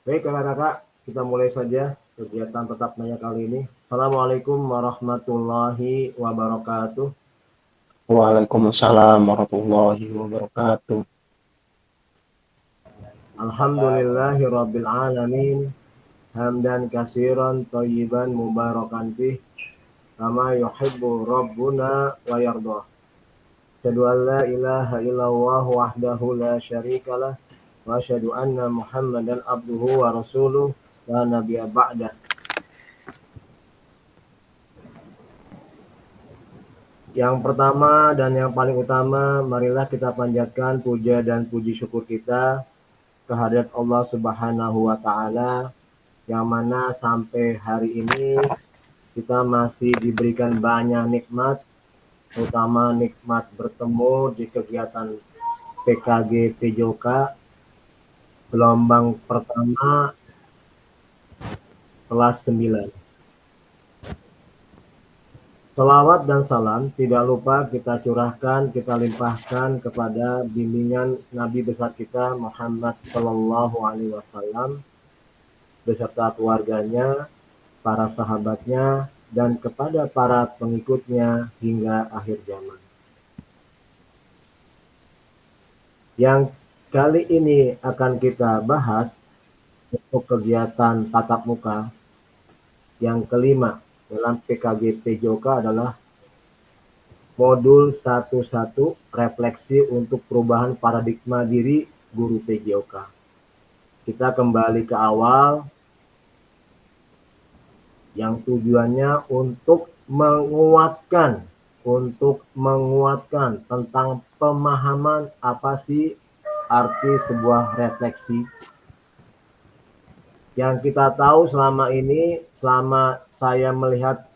Baik kakak-kakak, kita mulai saja kegiatan tetap nanya kali ini. Assalamualaikum warahmatullahi wabarakatuh. Waalaikumsalam warahmatullahi wabarakatuh. Alhamdulillahirabbil alamin. Hamdan katsiran thayyiban mubarakan fih kama yuhibbu rabbuna wa yardah. Asyhadu an la ilaha illallah wahdahu la syarikalah wa asyhadu anna Muhammadan abduhu wa rasuluh la nabiyya ba'dah. Yang pertama dan yang paling utama, marilah kita panjatkan puja dan puji syukur kita kehadirat Allah Subhanahu wa taala yang mana sampai hari ini kita masih diberikan banyak nikmat, terutama nikmat bertemu di kegiatan PKG PJOK gelombang pertama kelas 9. Salawat dan salam tidak lupa kita curahkan, kita limpahkan kepada bimbingan Nabi besar kita Muhammad Shallallahu Alaihi Wasallam beserta keluarganya, para sahabatnya, dan kepada para pengikutnya hingga akhir zaman. Yang kali ini akan kita bahas untuk kegiatan tatap muka yang kelima dalam PKG PJOK adalah modul 11 refleksi untuk perubahan paradigma diri guru PJOK. Kita kembali ke awal yang tujuannya untuk menguatkan tentang pemahaman apa sih arti sebuah refleksi. Yang kita tahu selama ini, selama saya melihat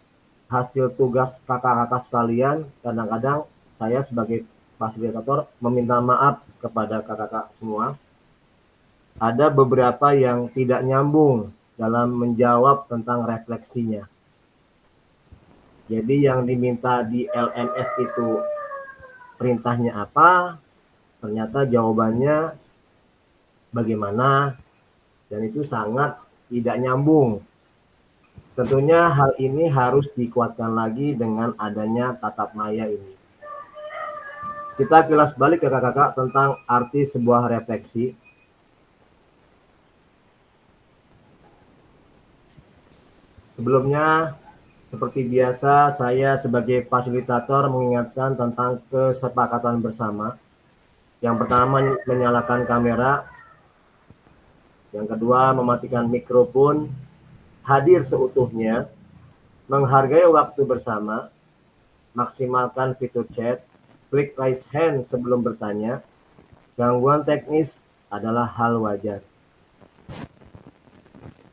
hasil tugas kakak-kakak sekalian, kadang-kadang saya sebagai fasilitator meminta maaf kepada kakak-kakak semua. Ada beberapa yang tidak nyambung dalam menjawab tentang refleksinya. Jadi yang diminta di LMS itu perintahnya apa, ternyata jawabannya bagaimana, dan itu sangat tidak nyambung. Tentunya hal ini harus dikuatkan lagi dengan adanya tatap maya ini. Kita kilas balik ke kakak-kakak tentang arti sebuah refleksi. Sebelumnya, seperti biasa, saya sebagai fasilitator mengingatkan tentang kesepakatan bersama. Yang pertama, menyalakan kamera. Yang kedua, mematikan mikrofon, hadir seutuhnya, menghargai waktu bersama, maksimalkan fitur chat, klik raise hand sebelum bertanya. Gangguan teknis adalah hal wajar.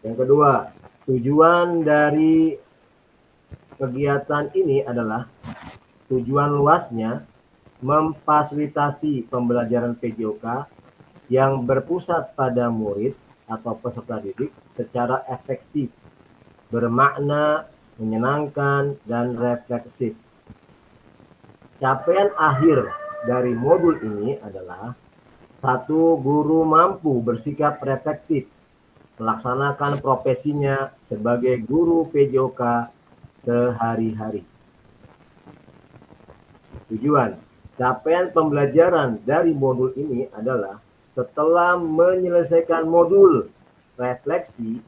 Yang kedua, tujuan dari kegiatan ini adalah tujuan luasnya memfasilitasi pembelajaran PJOK yang berpusat pada murid atau peserta didik secara efektif, bermakna, menyenangkan, dan refleksif. Capaian akhir dari modul ini adalah 1. Guru mampu bersikap reflektif, melaksanakan profesinya sebagai guru PJOK sehari-hari. Tujuan capaian pembelajaran dari modul ini adalah setelah menyelesaikan modul refleksi,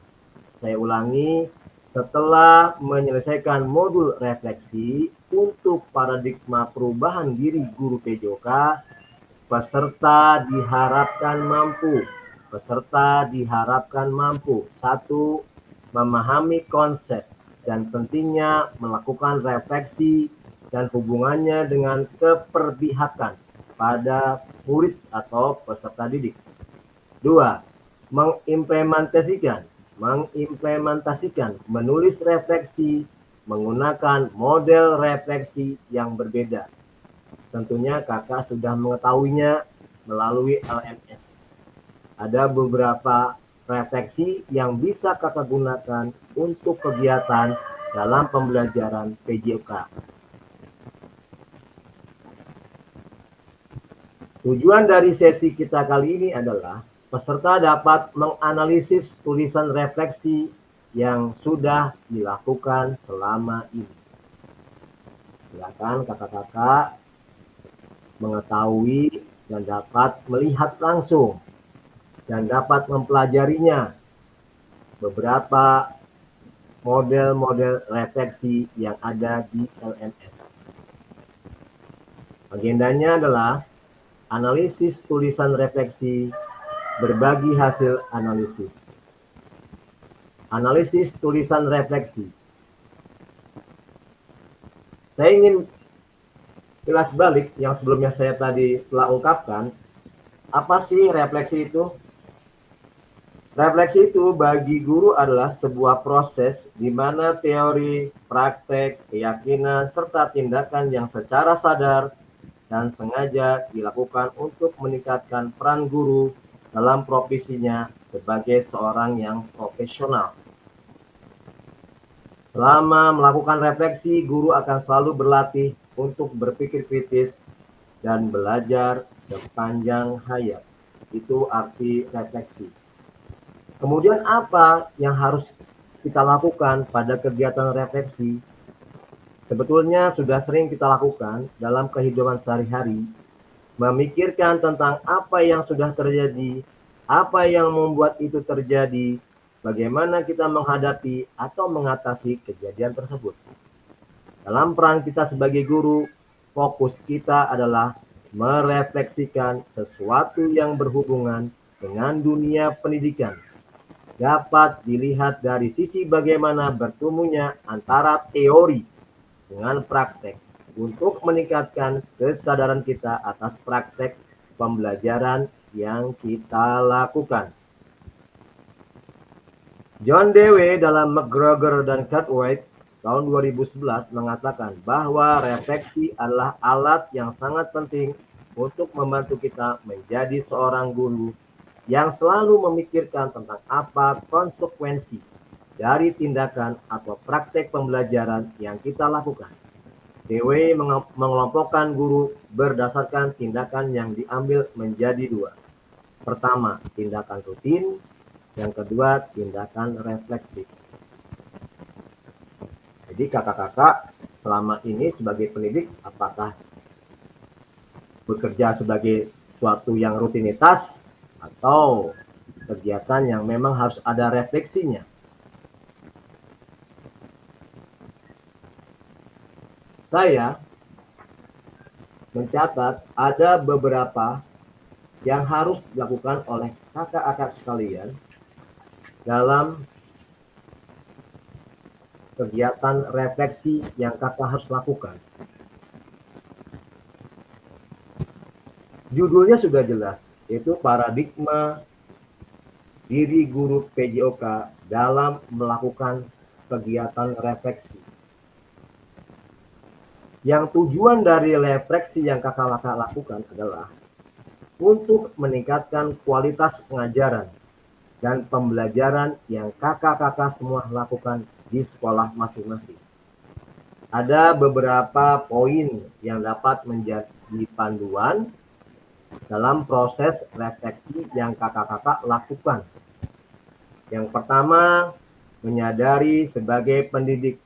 saya ulangi, setelah menyelesaikan modul refleksi untuk paradigma perubahan diri guru PJOK, peserta diharapkan mampu 1. Memahami konsep dan pentingnya melakukan refleksi dan hubungannya dengan keperpihakan pada murid atau peserta didik. 2. Mengimplementasikan menulis refleksi menggunakan model refleksi yang berbeda. Tentunya kakak sudah mengetahuinya melalui LMS. Ada beberapa refleksi yang bisa kakak gunakan untuk kegiatan dalam pembelajaran PJOK. Tujuan dari sesi kita kali ini adalah Peserta dapat menganalisis tulisan refleksi yang sudah dilakukan selama ini. Silakan kakak-kakak mengetahui dan dapat melihat langsung dan dapat mempelajarinya beberapa model-model refleksi yang ada di LMS. Agendanya adalah analisis tulisan refleksi, berbagi hasil analisis. Analisis tulisan refleksi. Saya ingin jelas balik yang sebelumnya saya tadi telah ungkapkan. Apa sih refleksi itu? Refleksi itu bagi guru adalah sebuah proses di mana teori, praktek, keyakinan, serta tindakan yang secara sadar dan sengaja dilakukan untuk meningkatkan peran guru dalam profesinya sebagai seorang yang profesional. Selama melakukan refleksi, guru akan selalu berlatih untuk berpikir kritis dan belajar sepanjang hayat. Itu arti refleksi. Kemudian apa yang harus kita lakukan pada kegiatan refleksi? Sebetulnya sudah sering kita lakukan dalam kehidupan sehari-hari, memikirkan tentang apa yang sudah terjadi, apa yang membuat itu terjadi, bagaimana kita menghadapi atau mengatasi kejadian tersebut. Dalam peran kita sebagai guru, fokus kita adalah merefleksikan sesuatu yang berhubungan dengan dunia pendidikan. Dapat dilihat dari sisi bagaimana bertemunya antara teori dengan praktek untuk meningkatkan kesadaran kita atas praktek pembelajaran yang kita lakukan. John Dewey dalam McGregor dan Cartwright tahun 2011 mengatakan bahwa refleksi adalah alat yang sangat penting untuk membantu kita menjadi seorang guru yang selalu memikirkan tentang apa konsekuensi dari tindakan atau praktek pembelajaran yang kita lakukan. Dewey mengelompokkan guru berdasarkan tindakan yang diambil menjadi dua. Pertama, tindakan rutin. Yang kedua, tindakan reflektif. Jadi kakak-kakak selama ini sebagai pendidik, apakah bekerja sebagai suatu yang rutinitas atau kegiatan yang memang harus ada refleksinya? Saya mencatat ada beberapa yang harus dilakukan oleh kakak-kakak sekalian dalam kegiatan refleksi yang kakak harus lakukan. Judulnya sudah jelas, yaitu paradigma diri guru PJOK dalam melakukan kegiatan refleksi. Yang tujuan dari refleksi yang kakak-kakak lakukan adalah untuk meningkatkan kualitas pengajaran dan pembelajaran yang kakak-kakak semua lakukan di sekolah masing-masing. Ada beberapa poin yang dapat menjadi panduan dalam proses refleksi yang kakak-kakak lakukan. Yang pertama, menyadari sebagai pendidik.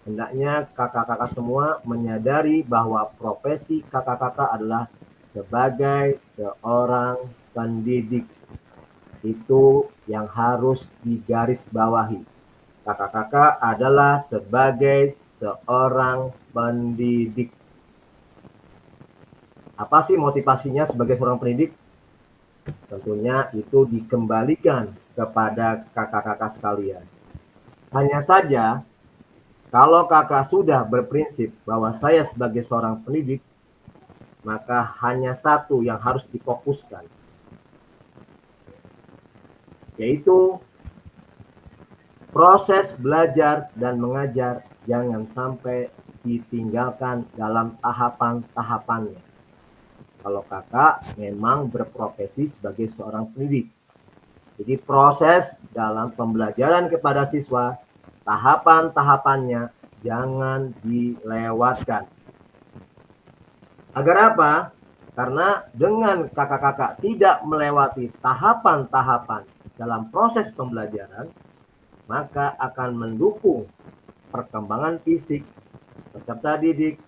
Hendaknya kakak-kakak semua menyadari bahwa profesi kakak-kakak adalah sebagai seorang pendidik. Itu yang harus digarisbawahi. Kakak-kakak adalah sebagai seorang pendidik. Apa sih motivasinya sebagai seorang pendidik? Tentunya itu dikembalikan kepada kakak-kakak sekalian. Hanya saja, kalau kakak sudah berprinsip bahwa saya sebagai seorang pendidik, maka hanya satu yang harus difokuskan, yaitu proses belajar dan mengajar jangan sampai ditinggalkan dalam tahapan-tahapannya. Kalau kakak memang berprofesi sebagai seorang pendidik. Jadi proses dalam pembelajaran kepada siswa, tahapan-tahapannya jangan dilewatkan. Agar apa? Karena dengan kakak-kakak tidak melewati tahapan-tahapan dalam proses pembelajaran, maka akan mendukung perkembangan fisik peserta didik,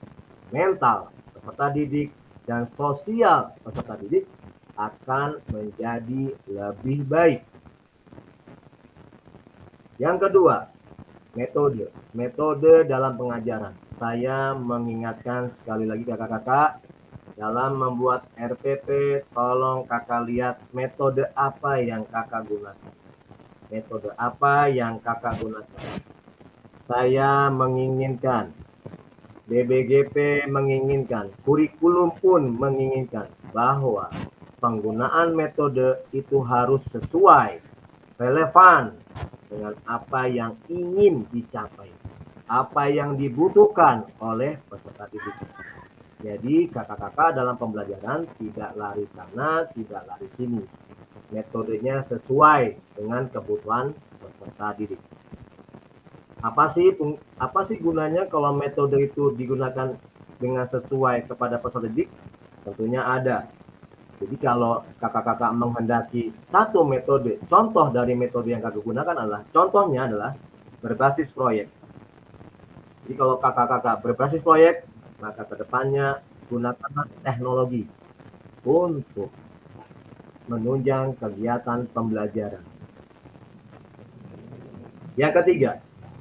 mental peserta didik, dan sosial peserta didik akan menjadi lebih baik. Yang kedua, metode. Metode dalam pengajaran. Saya mengingatkan sekali lagi kakak-kakak, dalam membuat RPP, tolong kakak lihat metode apa yang kakak gunakan. Metode apa yang kakak gunakan. Saya menginginkan, BBGP menginginkan, kurikulum pun menginginkan bahwa penggunaan metode itu harus sesuai, relevan dengan apa yang ingin dicapai, apa yang dibutuhkan oleh peserta didik. Jadi kakak-kakak dalam pembelajaran tidak lari sana, tidak lari sini. Metodenya sesuai dengan kebutuhan peserta didik. Apa sih gunanya kalau metode itu digunakan dengan sesuai kepada peserta didik? Tentunya ada. Jadi kalau kakak-kakak menghendaki satu metode, contoh dari metode yang kakak gunakan contohnya adalah berbasis proyek. Jadi kalau kakak-kakak berbasis proyek, maka kedepannya gunakanlah teknologi untuk menunjang kegiatan pembelajaran. Yang ketiga,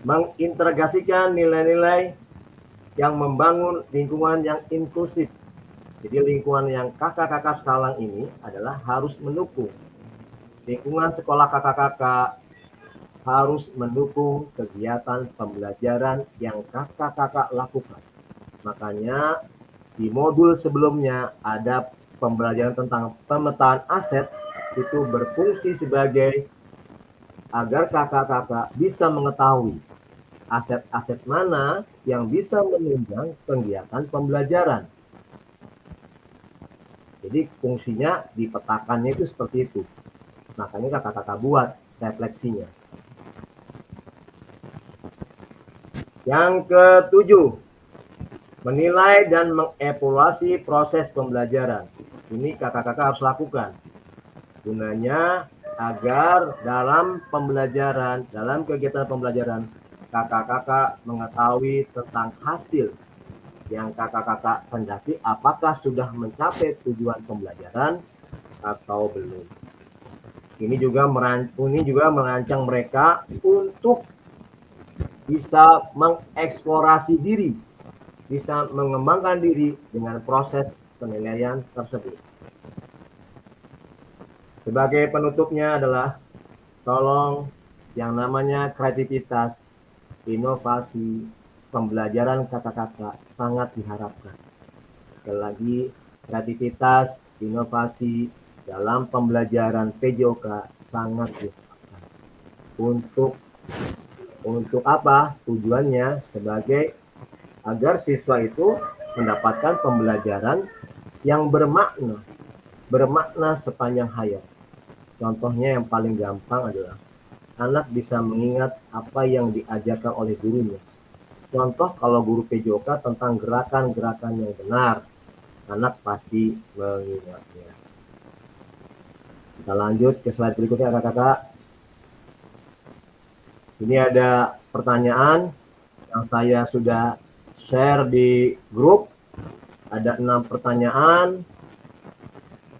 mengintegrasikan nilai-nilai yang membangun lingkungan yang inklusif. Jadi lingkungan yang kakak-kakak sekarang ini adalah harus mendukung. Lingkungan sekolah kakak-kakak harus mendukung kegiatan pembelajaran yang kakak-kakak lakukan. Makanya di modul sebelumnya ada pembelajaran tentang pemetaan aset, itu berfungsi sebagai agar kakak-kakak bisa mengetahui aset-aset mana yang bisa menunjang kegiatan pembelajaran. Jadi fungsinya dipetakannya itu seperti itu. Makanya kakak-kakak buat refleksinya. Yang ketujuh, menilai dan mengevaluasi proses pembelajaran. Ini kakak-kakak harus lakukan. Gunanya agar dalam pembelajaran, dalam kegiatan pembelajaran, kakak-kakak mengetahui tentang hasil yang kakak-kakak hendaki apakah sudah mencapai tujuan pembelajaran atau belum. Ini juga merancang mereka untuk bisa mengeksplorasi diri, bisa mengembangkan diri dengan proses penilaian tersebut. Sebagai penutupnya adalah tolong yang namanya kreativitas, inovasi, pembelajaran kakak-kakak sangat diharapkan. Sekali lagi, kreativitas, inovasi dalam pembelajaran PJOK sangat diharapkan. Untuk apa? Tujuannya sebagai agar siswa itu mendapatkan pembelajaran yang bermakna sepanjang hayat. Contohnya yang paling gampang adalah anak bisa mengingat apa yang diajarkan oleh gurunya. Contoh kalau guru PJOK tentang gerakan-gerakan yang benar, anak pasti mengingatnya. Kita lanjut ke slide berikutnya kakak-kakak. Ini ada pertanyaan yang saya sudah share di grup. Ada 6 pertanyaan.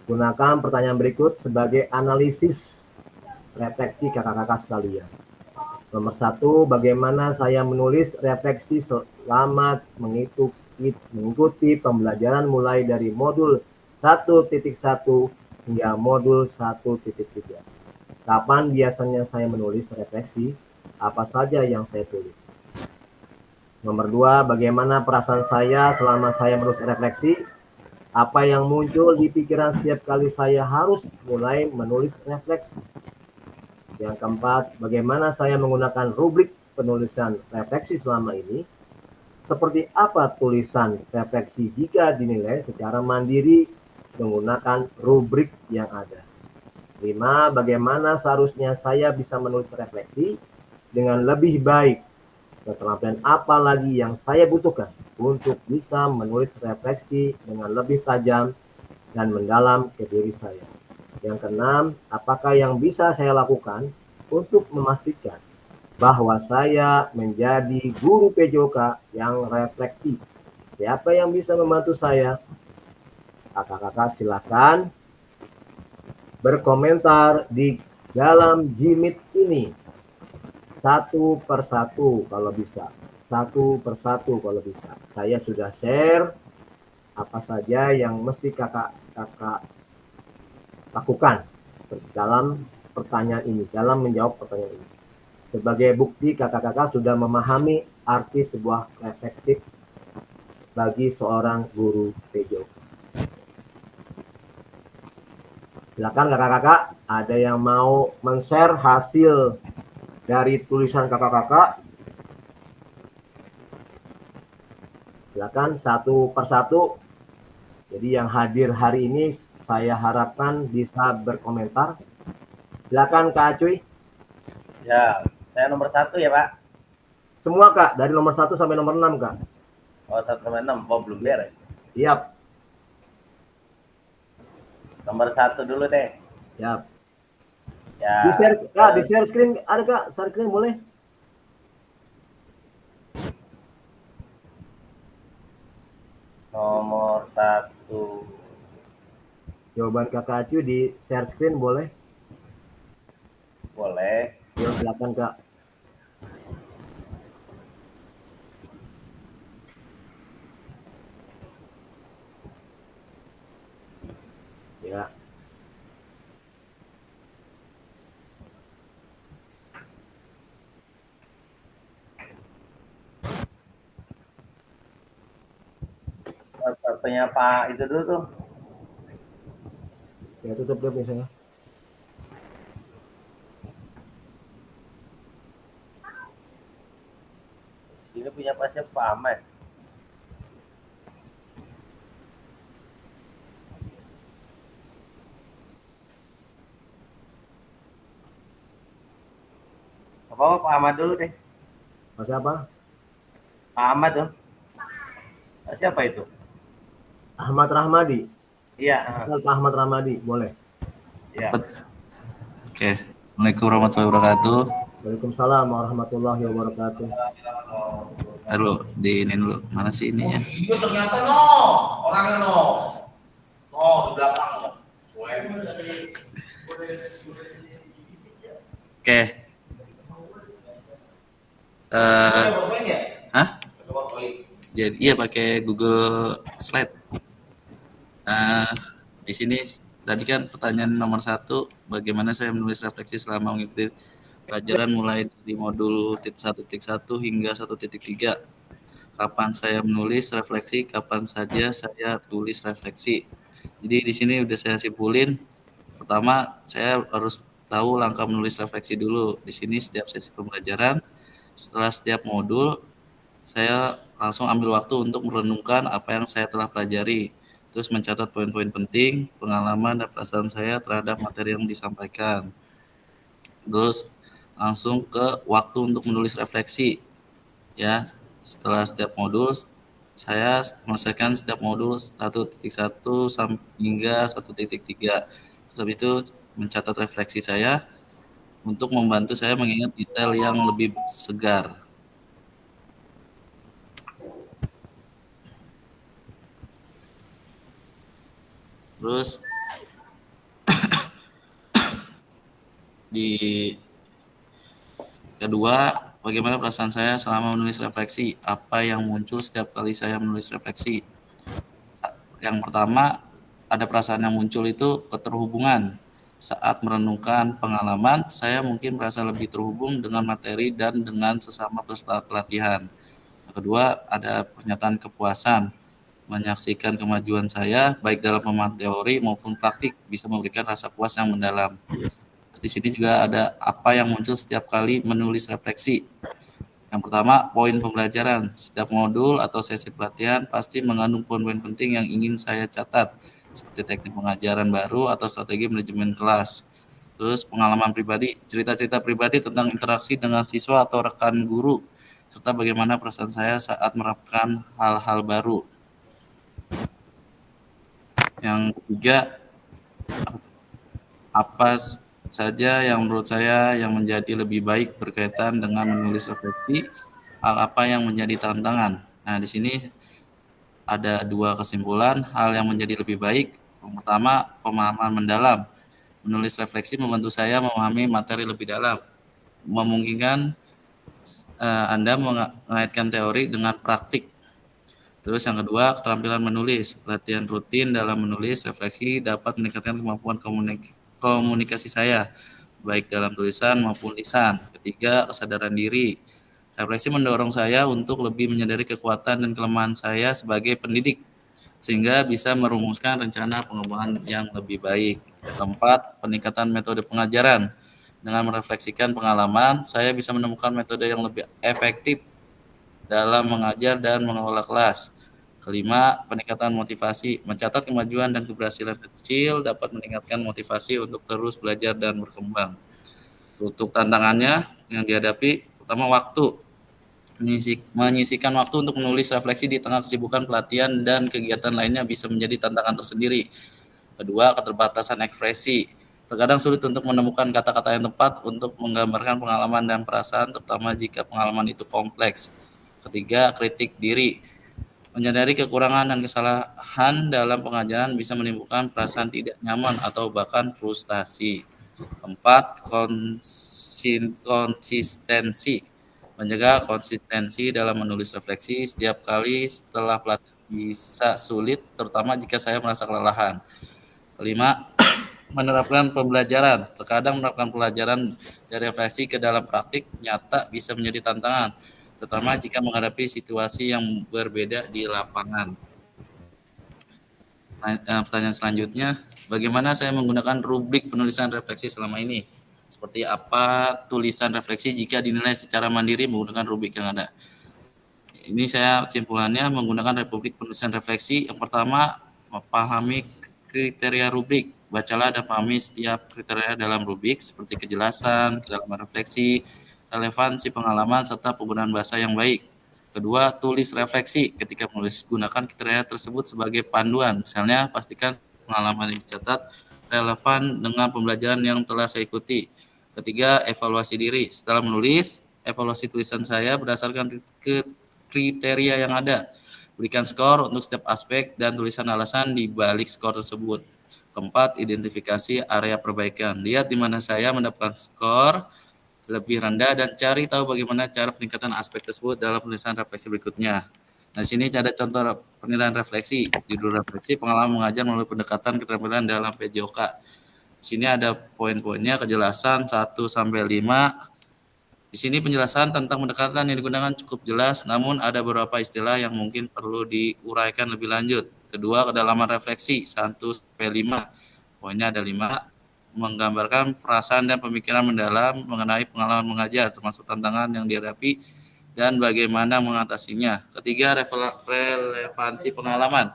Gunakan pertanyaan berikut sebagai analisis refleksi kakak-kakak sekalian. Nomor 1, bagaimana saya menulis refleksi selama mengikuti pembelajaran mulai dari modul 1.1 hingga modul 1.3. Kapan biasanya saya menulis refleksi? Apa saja yang saya tulis? Nomor 2, bagaimana perasaan saya selama saya menulis refleksi? Apa yang muncul di pikiran setiap kali saya harus mulai menulis refleksi? Yang keempat, bagaimana saya menggunakan rubrik penulisan refleksi selama ini? Seperti apa tulisan refleksi jika dinilai secara mandiri menggunakan rubrik yang ada? 5, bagaimana seharusnya saya bisa menulis refleksi dengan lebih baik? Keterampilan apa lagi yang saya butuhkan untuk bisa menulis refleksi dengan lebih tajam dan mendalam ke diri saya. Yang keenam, apakah yang bisa saya lakukan untuk memastikan bahwa saya menjadi guru PJOK yang reflektif? Siapa yang bisa membantu saya? Kakak-kakak silakan berkomentar di dalam Jimit ini. Satu persatu kalau bisa. Satu persatu kalau bisa. Saya sudah share apa saja yang mesti kakak-kakak lakukan dalam pertanyaan ini, dalam menjawab pertanyaan ini. Sebagai bukti kakak-kakak sudah memahami arti sebuah efektif bagi seorang guru PJOK. Silakan kakak-kakak, ada yang mau men-share hasil dari tulisan kakak-kakak? Silakan satu persatu. Jadi yang hadir hari ini saya harapkan bisa berkomentar. Silakan Kak Acuy. Ya, saya nomor 1 ya Pak. Semua Kak, dari nomor 1 sampai nomor 6 Kak. Oh 1 sampai 6, oh belum beres. Siap. Nomor 1 dulu deh. Siap. Ya. Di share Kak, di share screen ada Kak, share screen boleh? Nomor 1. Jawaban Kakak Acuy di share screen boleh? Boleh. Yuk silakan Kak. Ya. Satunya Pak itu dulu tuh. Ya tutup deh misalnya. Ini punya pasnya Pak Ahmad. Apa Pak Ahmad dulu deh. Mas apa? Pak Ahmad tuh. Siapa itu? Ahmad Rahmadi. Iya. Pak Ahmad Rahmadi, boleh. Ya. Oke. Assalamualaikum warahmatullahi wabarakatuh. Waalaikumsalam warahmatullahi wabarakatuh. Halo, di ini dulu. Mana sih ini ya? Itu ternyata no, orangnya no. No, di belakang no. Oke. Hah? Jadi iya pakai Google Slide. Di sini tadi kan pertanyaan nomor 1, bagaimana saya menulis refleksi selama mengikuti pelajaran mulai dari modul 1.1 hingga 1.3. Kapan saya menulis refleksi, kapan saja saya tulis refleksi. Jadi di sini udah saya simpulin. Pertama, saya harus tahu langkah menulis refleksi dulu. Di sini setiap sesi pembelajaran, setelah setiap modul, saya langsung ambil waktu untuk merenungkan apa yang saya telah pelajari. Terus mencatat poin-poin penting, pengalaman dan perasaan saya terhadap materi yang disampaikan. Terus langsung ke waktu untuk menulis refleksi. Ya, setelah setiap modul saya menyelesaikan setiap modul 1.1 hingga 1.3. Terus habis itu mencatat refleksi saya untuk membantu saya mengingat detail yang lebih segar. Terus di kedua, bagaimana perasaan saya selama menulis refleksi? Apa yang muncul setiap kali saya menulis refleksi? Yang pertama, ada perasaan yang muncul itu keterhubungan. Saat merenungkan pengalaman, saya mungkin merasa lebih terhubung dengan materi dan dengan sesama peserta pelatihan. Yang kedua, ada pernyataan kepuasan. Menyaksikan kemajuan saya, baik dalam pemahaman teori maupun praktik, bisa memberikan rasa puas yang mendalam. Terus di sini juga ada apa yang muncul setiap kali menulis refleksi. Yang pertama, poin pembelajaran. Setiap modul atau sesi pelatihan pasti mengandung poin-poin penting yang ingin saya catat, seperti teknik pengajaran baru atau strategi manajemen kelas. Terus pengalaman pribadi, cerita-cerita pribadi tentang interaksi dengan siswa atau rekan guru, serta bagaimana perasaan saya saat menerapkan hal-hal baru. Yang ketiga, apa saja yang menurut saya yang menjadi lebih baik berkaitan dengan menulis refleksi, hal apa yang menjadi tantangan. Nah, di sini ada dua kesimpulan hal yang menjadi lebih baik. Yang pertama, pemahaman mendalam. Menulis refleksi membantu saya memahami materi lebih dalam, memungkinkan Anda mengaitkan teori dengan praktik. Terus yang kedua, keterampilan menulis. Latihan rutin dalam menulis refleksi dapat meningkatkan kemampuan komunikasi saya, baik dalam tulisan maupun lisan. Ketiga, kesadaran diri. Refleksi mendorong saya untuk lebih menyadari kekuatan dan kelemahan saya sebagai pendidik, sehingga bisa merumuskan rencana pengembangan yang lebih baik. Yang keempat, peningkatan metode pengajaran. Dengan merefleksikan pengalaman, saya bisa menemukan metode yang lebih efektif dalam mengajar dan mengelola kelas. Kelima, peningkatan motivasi. Mencatat kemajuan dan keberhasilan kecil dapat meningkatkan motivasi untuk terus belajar dan berkembang. Untuk tantangannya yang dihadapi, pertama waktu. Menyisihkan waktu untuk menulis refleksi di tengah kesibukan pelatihan dan kegiatan lainnya bisa menjadi tantangan tersendiri. Kedua, keterbatasan ekspresi. Terkadang sulit untuk menemukan kata-kata yang tepat untuk menggambarkan pengalaman dan perasaan, terutama jika pengalaman itu kompleks. Ketiga, kritik diri. Menyadari kekurangan dan kesalahan dalam pengajaran bisa menimbulkan perasaan tidak nyaman atau bahkan frustasi. Keempat, konsistensi. Menjaga konsistensi dalam menulis refleksi setiap kali setelah pelatihan bisa sulit, terutama jika saya merasa kelelahan. Kelima, menerapkan pembelajaran. Terkadang menerapkan pelajaran dari refleksi ke dalam praktik nyata bisa menjadi tantangan, terutama jika menghadapi situasi yang berbeda di lapangan. Pertanyaan selanjutnya, bagaimana saya menggunakan rubrik penulisan refleksi selama ini? Seperti apa tulisan refleksi jika dinilai secara mandiri menggunakan rubrik yang ada? Ini saya kesimpulannya menggunakan rubrik penulisan refleksi. Yang pertama, memahami kriteria rubrik. Bacalah dan pahami setiap kriteria dalam rubrik seperti kejelasan, kedalaman refleksi, relevansi pengalaman, serta penggunaan bahasa yang baik. Kedua, tulis refleksi. Ketika menulis, gunakan kriteria tersebut sebagai panduan. Misalnya, pastikan pengalaman yang dicatat relevan dengan pembelajaran yang telah saya ikuti. Ketiga, evaluasi diri. Setelah menulis, evaluasi tulisan saya berdasarkan kriteria yang ada. Berikan skor untuk setiap aspek dan tulisan alasan di balik skor tersebut. Keempat, identifikasi area perbaikan. Lihat di mana saya mendapatkan skor lebih rendah dan cari tahu bagaimana cara peningkatan aspek tersebut dalam penulisan refleksi berikutnya. Nah, di sini ada contoh penilaian refleksi. Judul refleksi, pengalaman mengajar melalui pendekatan keterampilan dalam PJOK. Di sini ada poin-poinnya, kejelasan 1 sampai 5. Di sini penjelasan tentang pendekatan yang digunakan cukup jelas, namun ada beberapa istilah yang mungkin perlu diuraikan lebih lanjut. Kedua, kedalaman refleksi 1 sampai 5. Poinnya ada 5. Menggambarkan perasaan dan pemikiran mendalam mengenai pengalaman mengajar, termasuk tantangan yang dihadapi dan bagaimana mengatasinya. Ketiga, relevansi pengalaman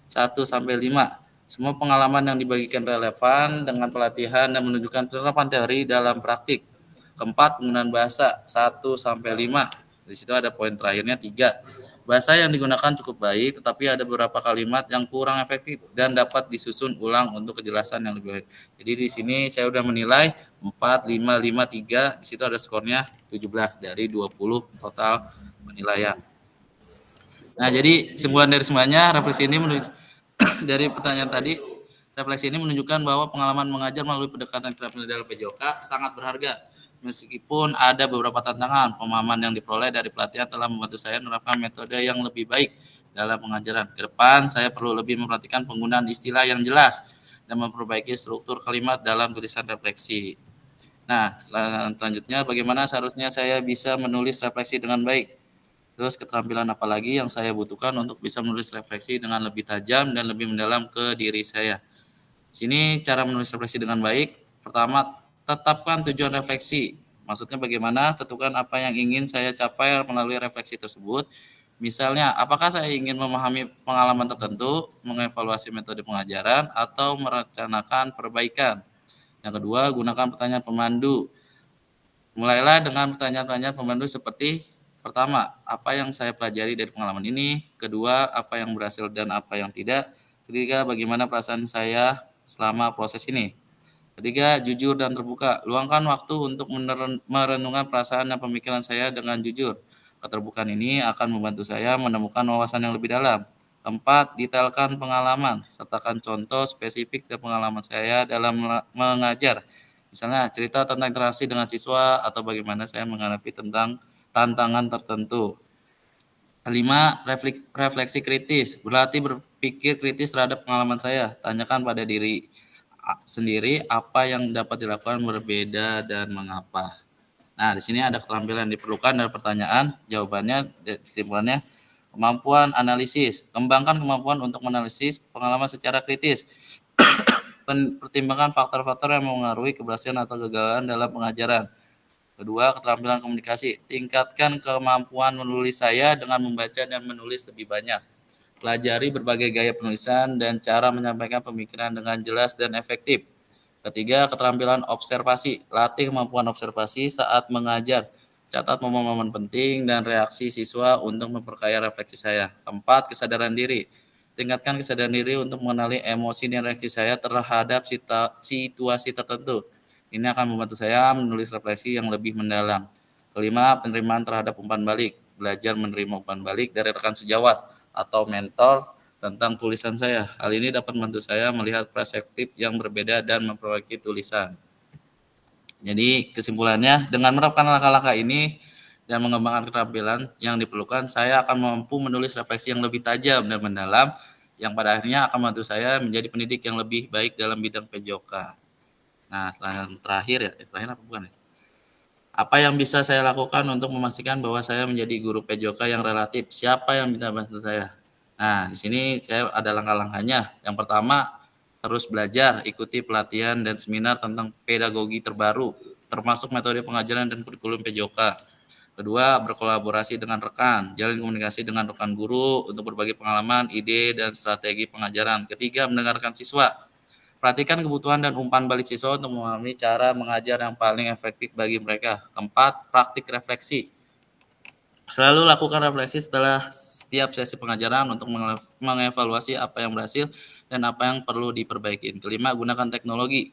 1 sampai 5. Semua pengalaman yang dibagikan relevan dengan pelatihan dan menunjukkan penerapan teori dalam praktik. Keempat, penggunaan bahasa 1 sampai 5. Di situ ada poin terakhirnya 3. Bahasa yang digunakan cukup baik, tetapi ada beberapa kalimat yang kurang efektif dan dapat disusun ulang untuk kejelasan yang lebih baik. Jadi di sini saya sudah menilai 4, 5, 5, 3. Di situ ada skornya 17 dari 20 total penilaian. Nah, jadi kesimpulan dari semuanya, refleksi ini dari pertanyaan tadi, refleksi ini menunjukkan bahwa pengalaman mengajar melalui pendekatan keterampilan dalam PJOK sangat berharga. Meskipun ada beberapa tantangan, pemahaman yang diperoleh dari pelatihan telah membantu saya menerapkan metode yang lebih baik dalam pengajaran. Ke depan, saya perlu lebih memperhatikan penggunaan istilah yang jelas dan memperbaiki struktur kalimat dalam tulisan refleksi. Nah, selanjutnya bagaimana seharusnya saya bisa menulis refleksi dengan baik? Terus keterampilan apa lagi yang saya butuhkan untuk bisa menulis refleksi dengan lebih tajam dan lebih mendalam ke diri saya? Sini cara menulis refleksi dengan baik. Pertama, tetapkan tujuan refleksi. Maksudnya bagaimana? Tentukan apa yang ingin saya capai melalui refleksi tersebut. Misalnya, apakah saya ingin memahami pengalaman tertentu, mengevaluasi metode pengajaran, atau merencanakan perbaikan. Yang kedua, gunakan pertanyaan pemandu. Mulailah dengan pertanyaan-pertanyaan pemandu seperti, pertama, apa yang saya pelajari dari pengalaman ini? Kedua, apa yang berhasil dan apa yang tidak? Ketiga, bagaimana perasaan saya selama proses ini. Ketiga, jujur dan terbuka. Luangkan waktu untuk merenungkan perasaan dan pemikiran saya dengan jujur. Keterbukaan ini akan membantu saya menemukan wawasan yang lebih dalam. Keempat, detailkan pengalaman. Sertakan contoh spesifik dan pengalaman saya dalam mengajar. Misalnya, cerita tentang interaksi dengan siswa atau bagaimana saya menghadapi tentang tantangan tertentu. Kelima, refleksi kritis. Berlatih berpikir kritis terhadap pengalaman saya. Tanyakan pada diri sendiri apa yang dapat dilakukan berbeda dan mengapa. Nah, di sini ada keterampilan yang diperlukan dari pertanyaan, jawabannya, kesimpulannya, kemampuan analisis. Kembangkan kemampuan untuk menganalisis pengalaman secara kritis. Pertimbangkan faktor-faktor yang mengaruhi keberhasilan atau kegagalan dalam pengajaran. Kedua, keterampilan komunikasi. Tingkatkan kemampuan menulis saya dengan membaca dan menulis lebih banyak. Pelajari berbagai gaya penulisan dan cara menyampaikan pemikiran dengan jelas dan efektif. Ketiga, keterampilan observasi. Latih kemampuan observasi saat mengajar. Catat momen-momen penting dan reaksi siswa untuk memperkaya refleksi saya. Keempat, kesadaran diri. Tingkatkan kesadaran diri untuk mengenali emosi dan reaksi saya terhadap situasi tertentu. Ini akan membantu saya menulis refleksi yang lebih mendalam. Kelima, penerimaan terhadap umpan balik. Belajar menerima umpan balik dari rekan sejawat atau mentor tentang tulisan saya. Hal ini dapat membantu saya melihat perspektif yang berbeda dan memperbaiki tulisan. Jadi kesimpulannya, dengan menerapkan langkah-langkah ini dan mengembangkan keterampilan yang diperlukan, saya akan mampu menulis refleksi yang lebih tajam dan mendalam, yang pada akhirnya akan membantu saya menjadi pendidik yang lebih baik dalam bidang PJOK. Nah, yang terakhir terakhir apa bukan ya? Apa yang bisa saya lakukan untuk memastikan bahwa saya menjadi guru PJOK yang relatif? Siapa yang bisa bantu saya? Nah, di sini saya ada langkah-langkahnya. Yang pertama, terus belajar, ikuti pelatihan dan seminar tentang pedagogi terbaru, termasuk metode pengajaran dan kurikulum PJOK. Kedua, berkolaborasi dengan rekan, jalin komunikasi dengan rekan guru untuk berbagi pengalaman, ide, dan strategi pengajaran. Ketiga, mendengarkan siswa. Perhatikan kebutuhan dan umpan balik siswa untuk memahami cara mengajar yang paling efektif bagi mereka. Keempat, praktik refleksi. Selalu lakukan refleksi setelah setiap sesi pengajaran untuk mengevaluasi apa yang berhasil dan apa yang perlu diperbaiki. Kelima, gunakan teknologi.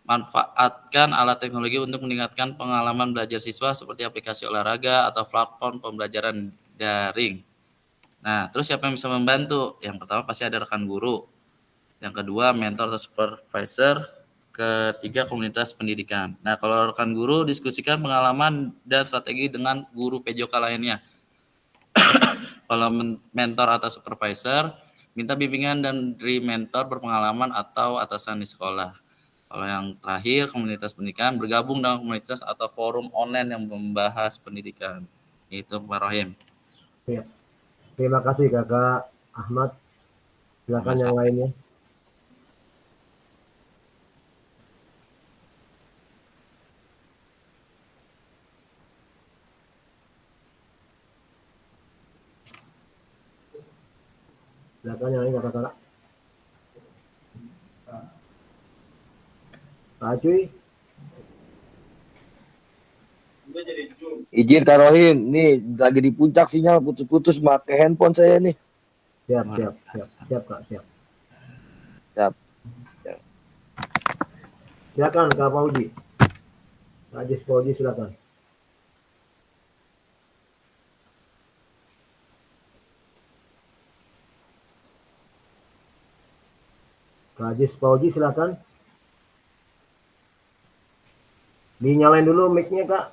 Manfaatkan alat teknologi untuk meningkatkan pengalaman belajar siswa seperti aplikasi olahraga atau platform pembelajaran daring. Nah, terus siapa yang bisa membantu? Yang pertama pasti ada rekan guru. Yang kedua, mentor atau supervisor. Ketiga, komunitas pendidikan. Nah, kalau rekan guru, diskusikan pengalaman dan strategi dengan guru PJOK lainnya. Kalau mentor atau supervisor, minta bimbingan dari mentor berpengalaman atau atasan di sekolah. Kalau yang terakhir, komunitas pendidikan, bergabung dengan komunitas atau forum online yang membahas pendidikan. Itu Pak Rohim. Ya. Terima kasih Kakak Ahmad. Silakan yang lainnya. Silakan yang lain kakak-kakak. Pak Cuy. Izin Kak Rohim, nih lagi di puncak sinyal putus-putus pakai handphone saya nih. Siap Kak, siap. Siap. Silakan Kak Fauji. Kak Ajis Fauji silakan. Kak Ajis Fauji silakan. Dinyalain dulu mic-nya Kak.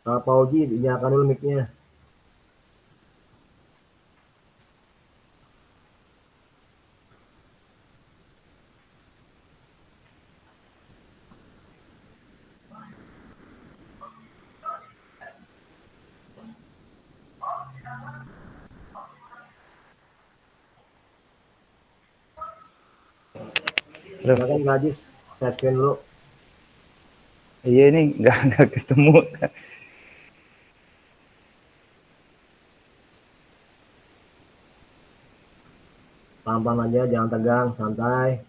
Kak Fauji dinyalakan dulu mic-nya. Silakan Kak Ajis, saya scan dulu. Iya ini nggak ketemu. Pelan-pelan aja, jangan tegang, santai.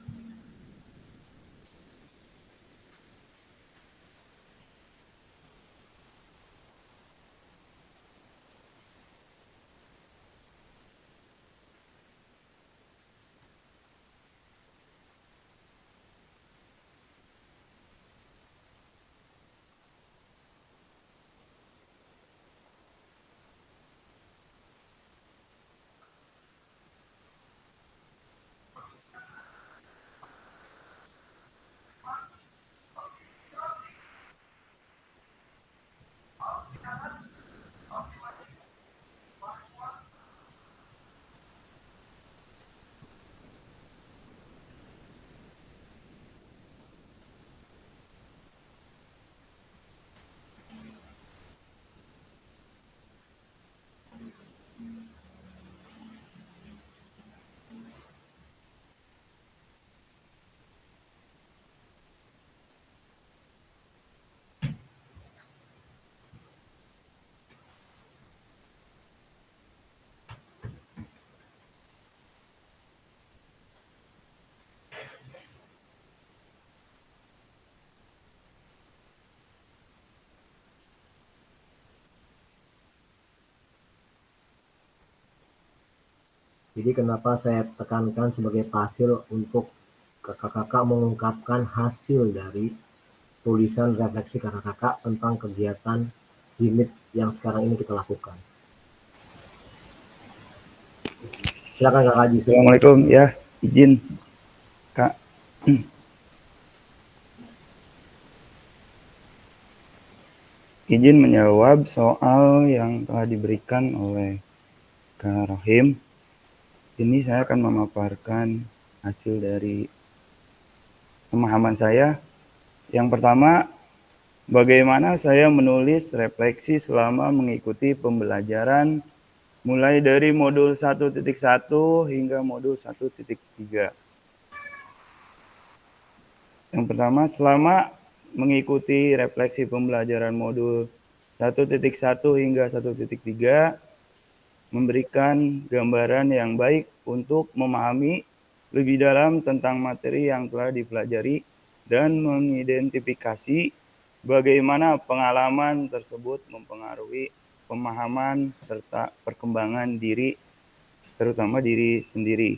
Jadi kenapa saya tekankan sebagai hasil untuk kakak-kakak mengungkapkan hasil dari tulisan refleksi kakak-kakak tentang kegiatan unit yang sekarang ini kita lakukan. Silakan Kak Haji. Assalamualaikum, ya izin Kak. Izin menjawab soal yang telah diberikan oleh Kak Rohim. Ini saya akan memaparkan hasil dari pemahaman saya. Yang pertama, bagaimana saya menulis refleksi selama mengikuti pembelajaran mulai dari modul 1.1 hingga modul 1.3. Yang pertama, selama mengikuti refleksi pembelajaran modul 1.1 hingga 1.3, memberikan gambaran yang baik untuk memahami lebih dalam tentang materi yang telah dipelajari dan mengidentifikasi bagaimana pengalaman tersebut mempengaruhi pemahaman serta perkembangan diri, terutama diri sendiri.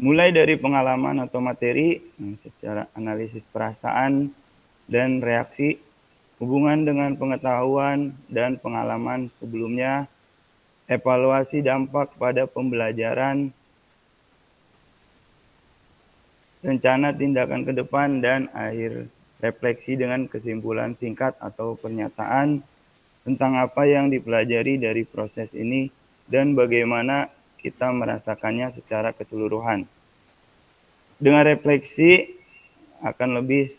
Mulai dari pengalaman atau materi secara analisis perasaan dan reaksi, hubungan dengan pengetahuan dan pengalaman sebelumnya, evaluasi dampak pada pembelajaran, rencana tindakan ke depan, dan akhir refleksi dengan kesimpulan singkat atau pernyataan tentang apa yang dipelajari dari proses ini dan bagaimana kita merasakannya secara keseluruhan. Dengan refleksi akan lebih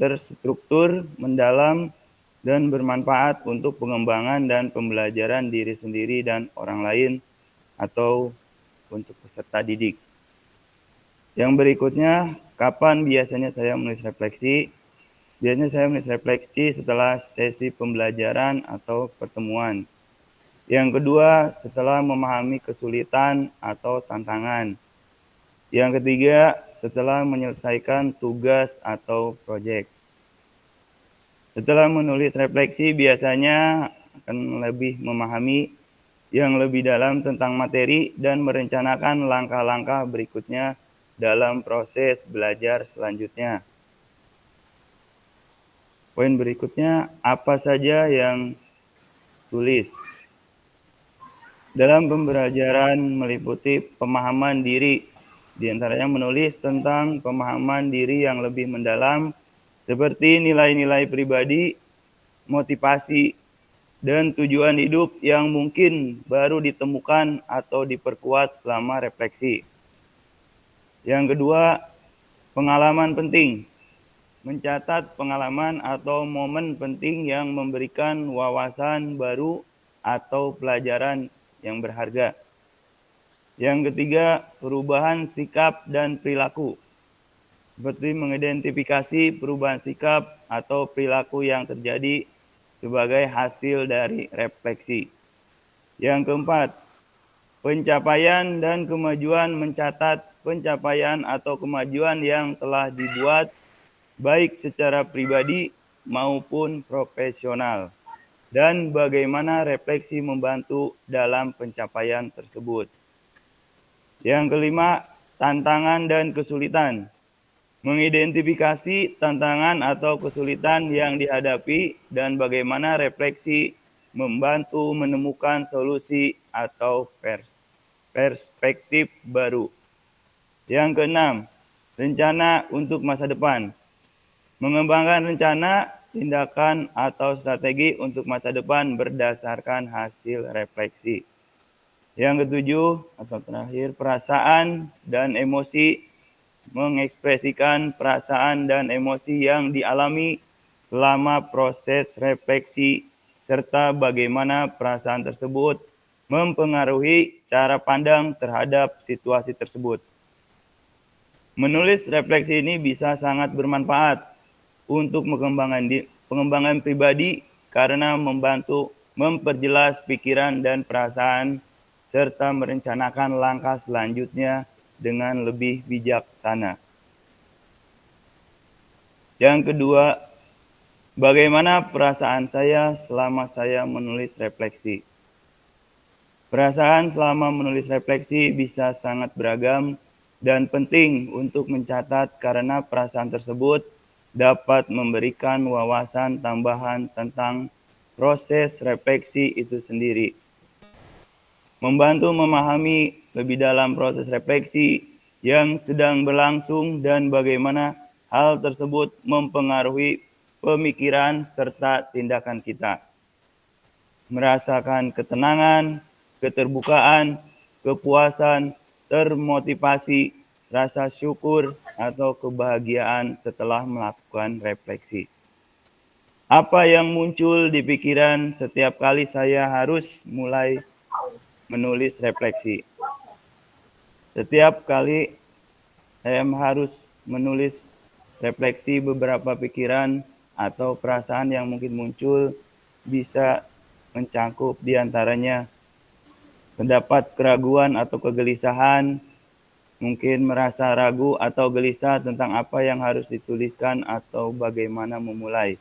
terstruktur, mendalam, dan bermanfaat untuk pengembangan dan pembelajaran diri sendiri dan orang lain atau untuk peserta didik. Yang berikutnya, kapan biasanya saya menulis refleksi? Biasanya saya menulis refleksi setelah sesi pembelajaran atau pertemuan. Yang kedua, setelah memahami kesulitan atau tantangan. Yang ketiga, setelah menyelesaikan tugas atau proyek. Setelah menulis refleksi, biasanya akan lebih memahami yang lebih dalam tentang materi dan merencanakan langkah-langkah berikutnya dalam proses belajar selanjutnya. Poin berikutnya, apa saja yang tulis? Dalam pembelajaran meliputi pemahaman diri, diantaranya menulis tentang pemahaman diri yang lebih mendalam, seperti nilai-nilai pribadi, motivasi, dan tujuan hidup yang mungkin baru ditemukan atau diperkuat selama refleksi. Yang kedua, pengalaman penting. Mencatat pengalaman atau momen penting yang memberikan wawasan baru atau pelajaran yang berharga. Yang ketiga, perubahan sikap dan perilaku. Seperti mengidentifikasi perubahan sikap atau perilaku yang terjadi sebagai hasil dari refleksi. Yang keempat, pencapaian dan kemajuan. Mencatat pencapaian atau kemajuan yang telah dibuat baik secara pribadi maupun profesional, dan bagaimana refleksi membantu dalam pencapaian tersebut. Yang kelima, tantangan dan kesulitan. Mengidentifikasi tantangan atau kesulitan yang dihadapi dan bagaimana refleksi membantu menemukan solusi atau perspektif baru. Yang keenam, rencana untuk masa depan. Mengembangkan rencana, tindakan, atau strategi untuk masa depan berdasarkan hasil refleksi. Yang ketujuh atau terakhir, perasaan dan emosi. Mengekspresikan perasaan dan emosi yang dialami selama proses refleksi, serta bagaimana perasaan tersebut mempengaruhi cara pandang terhadap situasi tersebut. Menulis refleksi ini bisa sangat bermanfaat untuk pengembangan pribadi karena membantu memperjelas pikiran dan perasaan serta merencanakan langkah selanjutnya dengan lebih bijaksana. Yang kedua, bagaimana perasaan saya selama saya menulis refleksi? Perasaan selama menulis refleksi bisa sangat beragam dan penting untuk mencatat karena perasaan tersebut dapat memberikan wawasan tambahan tentang proses refleksi itu sendiri. Membantu memahami lebih dalam proses refleksi yang sedang berlangsung dan bagaimana hal tersebut mempengaruhi pemikiran serta tindakan kita. Merasakan ketenangan, keterbukaan, kepuasan, termotivasi, rasa syukur, atau kebahagiaan setelah melakukan refleksi. Apa yang muncul di pikiran setiap kali saya harus mulai menulis refleksi? Setiap kali saya harus menulis refleksi, beberapa pikiran atau perasaan yang mungkin muncul bisa mencakup diantaranya terdapat keraguan atau kegelisahan, mungkin merasa ragu atau gelisah tentang apa yang harus dituliskan atau bagaimana memulai.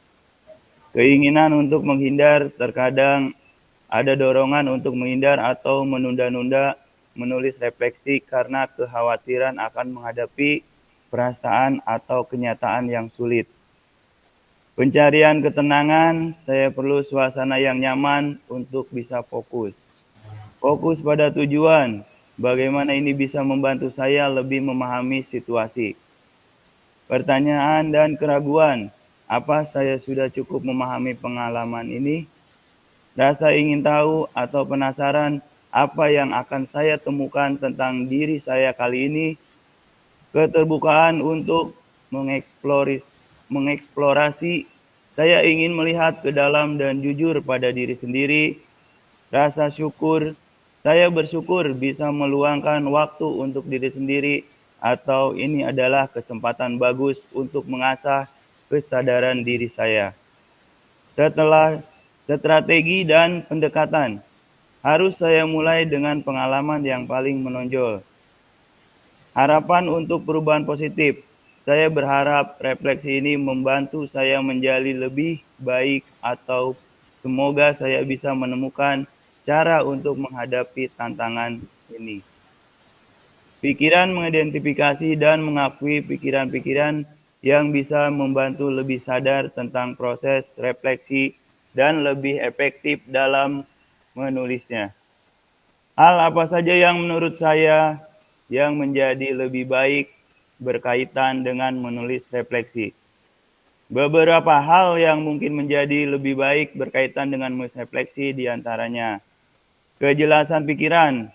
Keinginan untuk menghindar, terkadang ada dorongan untuk menghindar atau menunda-nunda menulis refleksi karena kekhawatiran akan menghadapi perasaan atau kenyataan yang sulit. Pencarian ketenangan, saya perlu suasana yang nyaman untuk bisa fokus. Fokus pada tujuan, bagaimana ini bisa membantu saya lebih memahami situasi. Pertanyaan dan keraguan, apa saya sudah cukup memahami pengalaman ini? Rasa ingin tahu atau penasaran apa yang akan saya temukan tentang diri saya kali ini. Keterbukaan untuk mengeksplorasi, saya ingin melihat ke dalam dan jujur pada diri sendiri. Rasa syukur, saya bersyukur bisa meluangkan waktu untuk diri sendiri, atau ini adalah kesempatan bagus untuk mengasah kesadaran diri saya. Setelah strategi dan pendekatan, harus saya mulai dengan pengalaman yang paling menonjol. Harapan untuk perubahan positif. Saya berharap refleksi ini membantu saya menjadi lebih baik atau semoga saya bisa menemukan cara untuk menghadapi tantangan ini. Pikiran mengidentifikasi dan mengakui pikiran-pikiran yang bisa membantu lebih sadar tentang proses refleksi dan lebih efektif dalam menulisnya. Hal apa saja yang menurut saya yang menjadi lebih baik berkaitan dengan menulis refleksi? Beberapa hal yang mungkin menjadi lebih baik berkaitan dengan menulis refleksi diantaranya kejelasan pikiran.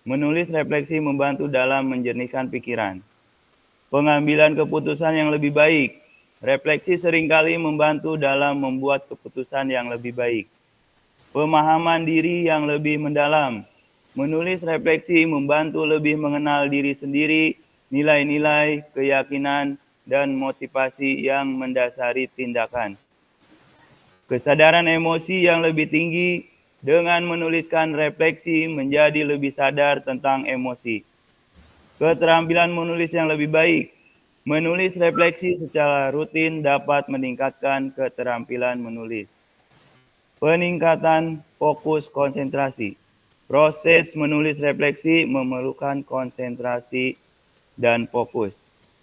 Menulis refleksi membantu dalam menjernihkan pikiran. Pengambilan keputusan yang lebih baik. Refleksi seringkali membantu dalam membuat keputusan yang lebih baik. Pemahaman diri yang lebih mendalam. Menulis refleksi membantu lebih mengenal diri sendiri, nilai-nilai, keyakinan, dan motivasi yang mendasari tindakan. Kesadaran emosi yang lebih tinggi. Dengan menuliskan refleksi menjadi lebih sadar tentang emosi. Keterampilan menulis yang lebih baik. Menulis refleksi secara rutin dapat meningkatkan keterampilan menulis. Peningkatan fokus konsentrasi. Proses menulis refleksi memerlukan konsentrasi dan fokus.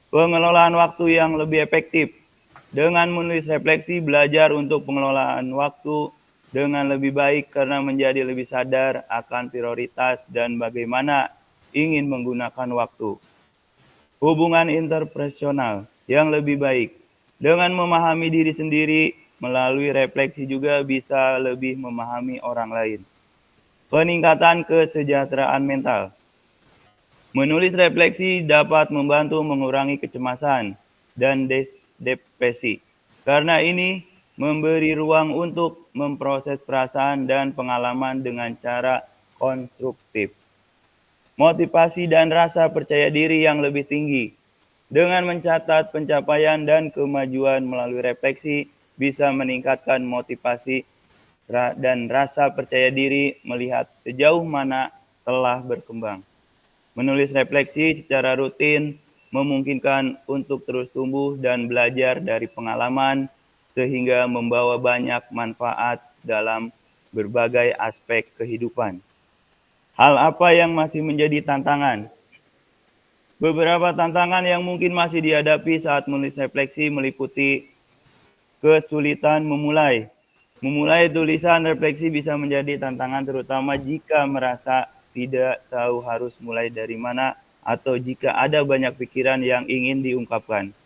Pengelolaan waktu yang lebih efektif. Dengan menulis refleksi, belajar untuk pengelolaan waktu dengan lebih baik karena menjadi lebih sadar akan prioritas dan bagaimana ingin menggunakan waktu. Hubungan interpersonal yang lebih baik. Dengan memahami diri sendiri, melalui refleksi juga bisa lebih memahami orang lain. Peningkatan kesejahteraan mental. Menulis refleksi dapat membantu mengurangi kecemasan dan depresi. Karena ini memberi ruang untuk memproses perasaan dan pengalaman dengan cara konstruktif. Motivasi dan rasa percaya diri yang lebih tinggi. Dengan mencatat pencapaian dan kemajuan melalui refleksi, bisa meningkatkan motivasi dan rasa percaya diri melihat sejauh mana telah berkembang. Menulis refleksi secara rutin memungkinkan untuk terus tumbuh dan belajar dari pengalaman, sehingga membawa banyak manfaat dalam berbagai aspek kehidupan. Hal apa yang masih menjadi tantangan? Beberapa tantangan yang mungkin masih dihadapi saat menulis refleksi meliputi kesulitan memulai. Memulai tulisan refleksi bisa menjadi tantangan terutama jika merasa tidak tahu harus mulai dari mana atau jika ada banyak pikiran yang ingin diungkapkan.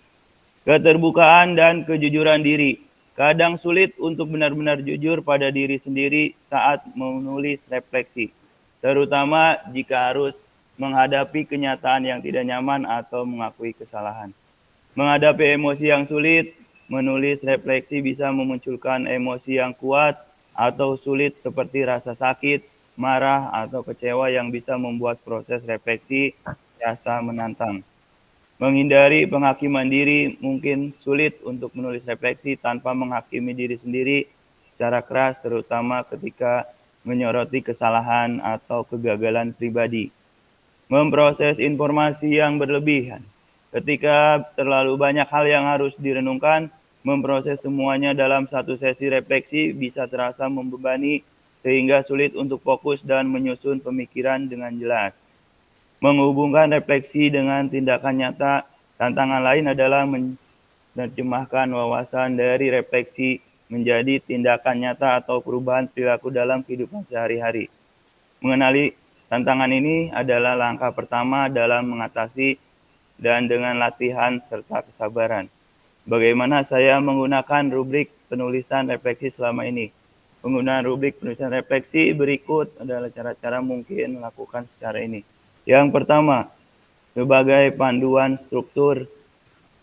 Keterbukaan dan kejujuran diri. Kadang sulit untuk benar-benar jujur pada diri sendiri saat menulis refleksi, terutama jika harus menghadapi kenyataan yang tidak nyaman atau mengakui kesalahan. Menghadapi emosi yang sulit, menulis refleksi bisa memunculkan emosi yang kuat atau sulit seperti rasa sakit, marah, atau kecewa yang bisa membuat proses refleksi terasa menantang. Menghindari penghakiman diri, mungkin sulit untuk menulis refleksi tanpa menghakimi diri sendiri secara keras, terutama ketika menyoroti kesalahan atau kegagalan pribadi. Memproses informasi yang berlebihan. Ketika terlalu banyak hal yang harus direnungkan, memproses semuanya dalam satu sesi refleksi bisa terasa membebani sehingga sulit untuk fokus dan menyusun pemikiran dengan jelas. Menghubungkan refleksi dengan tindakan nyata, tantangan lain adalah menerjemahkan wawasan dari refleksi menjadi tindakan nyata atau perubahan perilaku dalam kehidupan sehari-hari. Mengenali tantangan ini adalah langkah pertama dalam mengatasi dan dengan latihan serta kesabaran. Bagaimana saya menggunakan rubrik penulisan refleksi selama ini? Penggunaan rubrik penulisan refleksi berikut adalah cara-cara mungkin melakukan secara ini. Yang pertama, sebagai panduan struktur,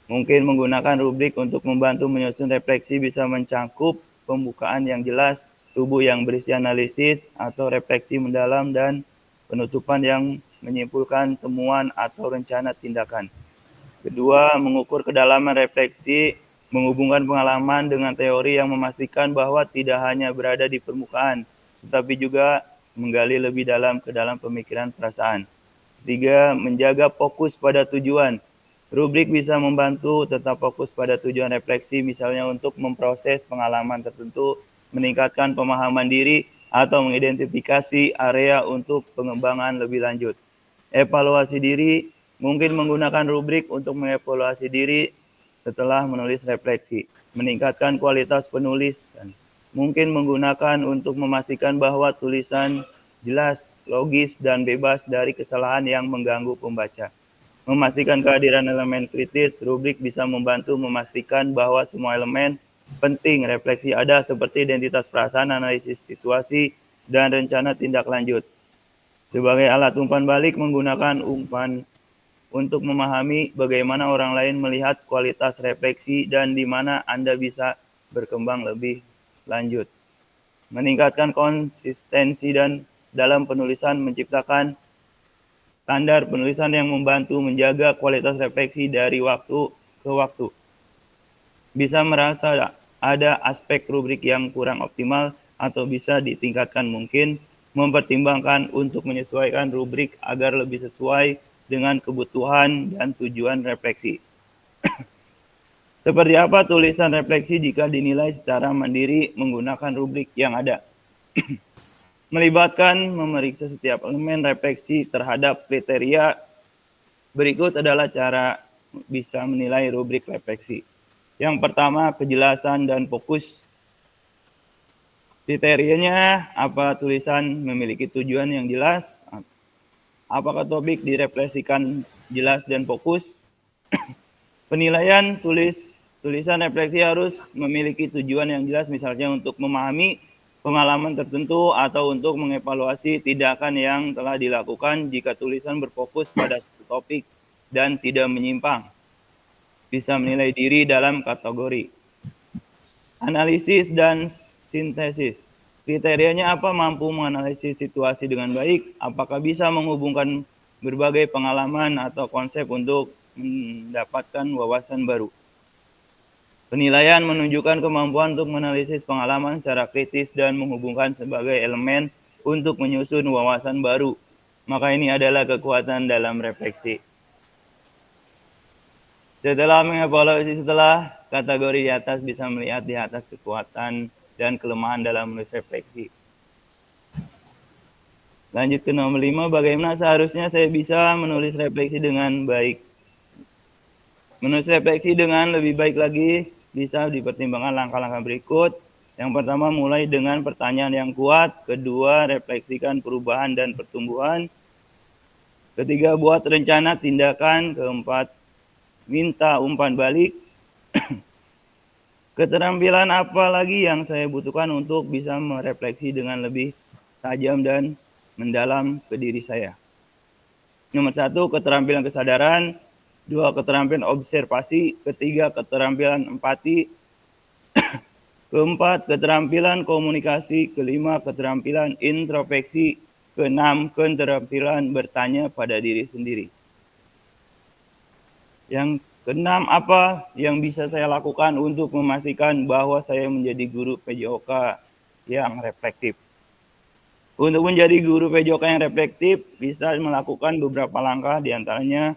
mungkin menggunakan rubrik untuk membantu menyusun refleksi bisa mencangkup pembukaan yang jelas, tubuh yang berisi analisis atau refleksi mendalam, dan penutupan yang menyimpulkan temuan atau rencana tindakan. Kedua, mengukur kedalaman refleksi, menghubungkan pengalaman dengan teori yang memastikan bahwa tidak hanya berada di permukaan, tetapi juga menggali lebih dalam ke dalam pemikiran perasaan. Tiga, menjaga fokus pada tujuan. Rubrik bisa membantu tetap fokus pada tujuan refleksi, misalnya untuk memproses pengalaman tertentu, meningkatkan pemahaman diri, atau mengidentifikasi area untuk pengembangan lebih lanjut. Evaluasi diri, mungkin menggunakan rubrik untuk mengevaluasi diri setelah menulis refleksi. Meningkatkan kualitas penulisan, mungkin menggunakan untuk memastikan bahwa tulisan jelas, logis, dan bebas dari kesalahan yang mengganggu pembaca. Memastikan kehadiran elemen kritis, rubrik bisa membantu memastikan bahwa semua elemen penting refleksi ada seperti identitas perasaan, analisis situasi, dan rencana tindak lanjut. Sebagai alat umpan balik, menggunakan umpan untuk memahami bagaimana orang lain melihat kualitas refleksi dan di mana Anda bisa berkembang lebih lanjut. Meningkatkan konsistensi dan dalam penulisan, menciptakan standar penulisan yang membantu menjaga kualitas refleksi dari waktu ke waktu. Bisa merasa ada aspek rubrik yang kurang optimal atau bisa ditingkatkan, mungkin mempertimbangkan untuk menyesuaikan rubrik agar lebih sesuai dengan kebutuhan dan tujuan refleksi. Seperti apa tulisan refleksi jika dinilai secara mandiri menggunakan rubrik yang ada? Melibatkan memeriksa setiap elemen refleksi terhadap kriteria. Berikut adalah cara bisa menilai rubrik refleksi. Yang pertama, kejelasan dan fokus. Kriterianya, apa tulisan memiliki tujuan yang jelas? Apakah topik direfleksikan jelas dan fokus? Penilaian tulisan refleksi harus memiliki tujuan yang jelas, misalnya untuk memahami pengalaman tertentu atau untuk mengevaluasi tindakan yang telah dilakukan. Jika tulisan berfokus pada satu topik dan tidak menyimpang, bisa menilai diri dalam kategori. Analisis dan sintesis. Kriterianya apa? Mampu menganalisis situasi dengan baik, apakah bisa menghubungkan berbagai pengalaman atau konsep untuk mendapatkan wawasan baru. Penilaian menunjukkan kemampuan untuk menganalisis pengalaman secara kritis dan menghubungkan sebagai elemen untuk menyusun wawasan baru. Maka ini adalah kekuatan dalam refleksi. Setelah mengevaluasi setelah kategori di atas, bisa melihat di atas kekuatan dan kelemahan dalam menulis refleksi. Lanjut ke nomor 5, bagaimana seharusnya saya bisa menulis refleksi dengan baik. Menulis refleksi dengan lebih baik lagi bisa dipertimbangkan langkah-langkah berikut. Yang pertama, mulai dengan pertanyaan yang kuat. Kedua, refleksikan perubahan dan pertumbuhan. Ketiga, buat rencana tindakan. Keempat, minta umpan balik. Keterampilan apa lagi yang saya butuhkan untuk bisa merefleksi dengan lebih tajam dan mendalam ke diri saya? Nomor 1, keterampilan kesadaran. 2, keterampilan observasi. Ketiga, keterampilan empati. Keempat, keterampilan komunikasi. Kelima, keterampilan introspeksi. Keenam, keterampilan bertanya pada diri sendiri. Yang keenam, apa yang bisa saya lakukan untuk memastikan bahwa saya menjadi guru PJOK yang reflektif? Untuk menjadi guru PJOK yang reflektif, bisa melakukan beberapa langkah, diantaranya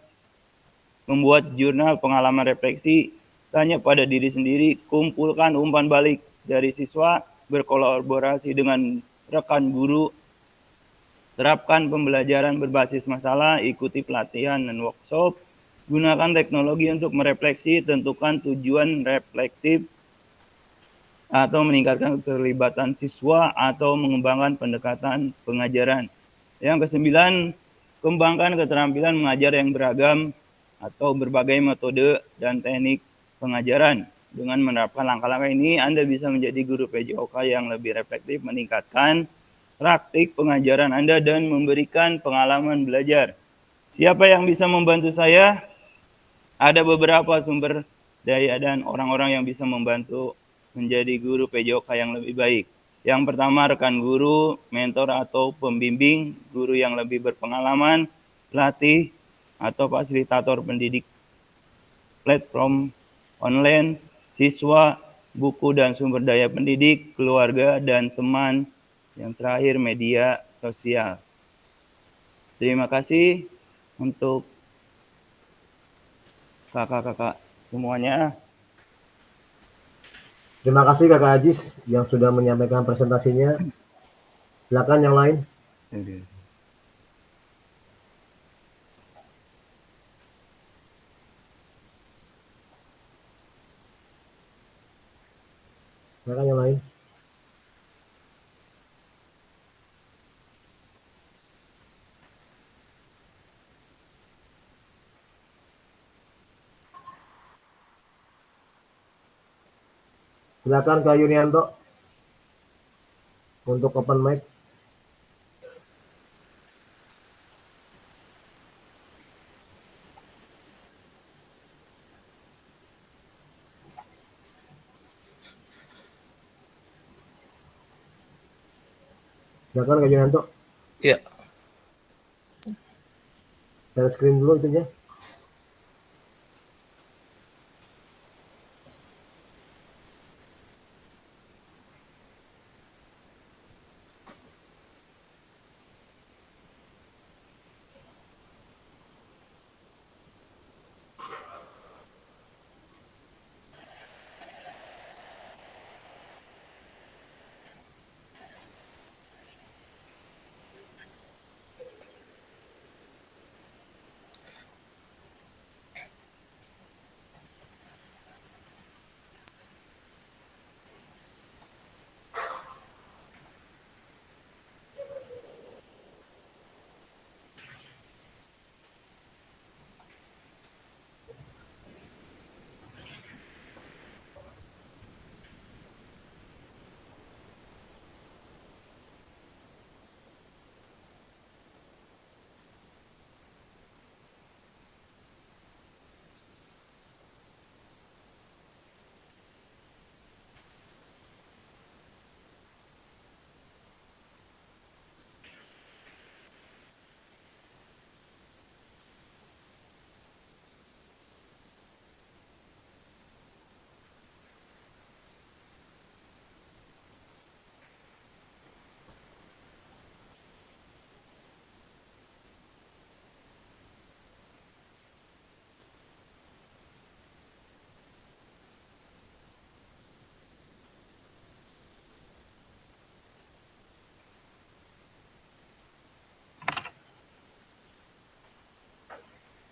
membuat jurnal pengalaman refleksi, tanya pada diri sendiri, kumpulkan umpan balik dari siswa, berkolaborasi dengan rekan guru, terapkan pembelajaran berbasis masalah, ikuti pelatihan dan workshop, gunakan teknologi untuk merefleksi, tentukan tujuan reflektif atau meningkatkan keterlibatan siswa atau mengembangkan pendekatan pengajaran. Yang kesembilan, kembangkan keterampilan mengajar yang beragam atau berbagai metode dan teknik pengajaran. Dengan menerapkan langkah-langkah ini, Anda bisa menjadi guru PJOK yang lebih reflektif, meningkatkan praktik pengajaran Anda, dan memberikan pengalaman belajar. Siapa yang bisa membantu saya? Ada beberapa sumber daya dan orang-orang yang bisa membantu menjadi guru PJOK yang lebih baik. Yang pertama, rekan guru, mentor atau pembimbing, guru yang lebih berpengalaman, pelatih, atau fasilitator pendidik, platform online, siswa, buku dan sumber daya pendidik, keluarga, dan teman. Yang terakhir, media sosial. Terima kasih untuk kakak-kakak semuanya. Terima kasih Kakak Ajis yang sudah menyampaikan presentasinya. Silakan yang lain. Silakan yang lain. Silakan Kak Yunianto untuk open mic. Silakan Kak Yunianto. Iya. Share screen dulu itunya.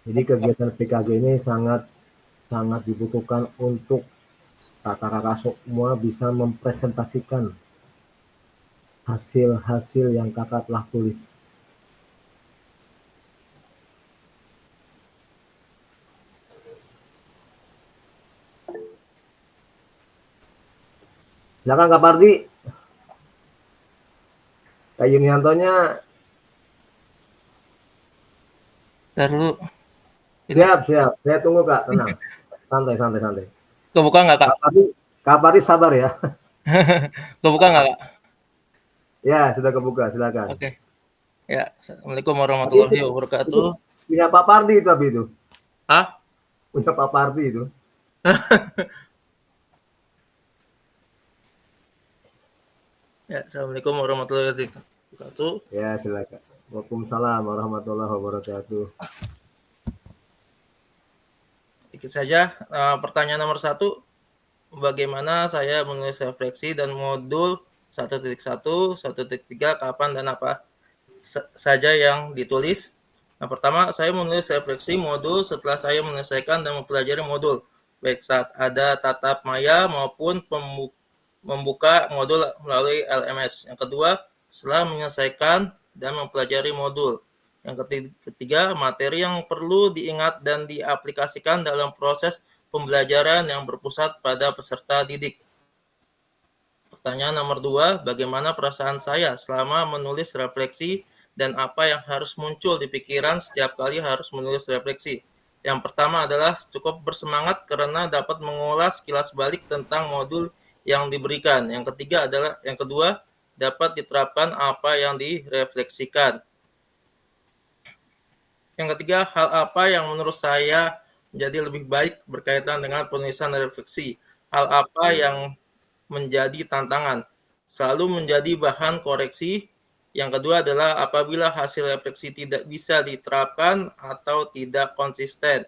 Jadi kegiatan PKG ini sangat sangat dibutuhkan untuk kakak-kakak semua bisa mempresentasikan hasil-hasil yang kakak telah tulis. Silakan Kak Pardi. Kak Yuniantonya Ntar dulu. siap. Saya tunggu Kak, tenang. Santai. Kebuka nggak, Kak? Kak Pardi sabar ya. Kebuka nggak, Kak? Ya, sudah kebuka, silakan. Oke. Ya, Assalamualaikum Tapi warahmatullahi itu wabarakatuh. punya Pak Pardi tapi itu. Hah? Punya Pak Pardi itu. Ya, Assalamualaikum warahmatullahi wabarakatuh. Ya, silakan. Waalaikumsalam warahmatullahi wabarakatuh. Sedikit saja, pertanyaan nomor 1, bagaimana saya menulis refleksi dan modul 1.1, 1.3, kapan dan apa saja yang ditulis. Nah, pertama, saya menulis refleksi modul setelah saya menyelesaikan dan mempelajari modul, baik saat ada tatap maya maupun membuka modul melalui LMS. Yang kedua, setelah menyelesaikan dan mempelajari modul. Yang ketiga, materi yang perlu diingat dan diaplikasikan dalam proses pembelajaran yang berpusat pada peserta didik. Pertanyaan nomor 2, bagaimana perasaan saya selama menulis refleksi dan apa yang harus muncul di pikiran setiap kali harus menulis refleksi. Yang pertama adalah cukup bersemangat karena dapat mengulas kilas balik tentang modul yang diberikan. Yang kedua, dapat diterapkan apa yang direfleksikan. Yang ketiga, hal apa yang menurut saya menjadi lebih baik berkaitan dengan penulisan refleksi. Hal apa yang menjadi tantangan, selalu menjadi bahan koreksi. Yang kedua adalah apabila hasil refleksi tidak bisa diterapkan atau tidak konsisten.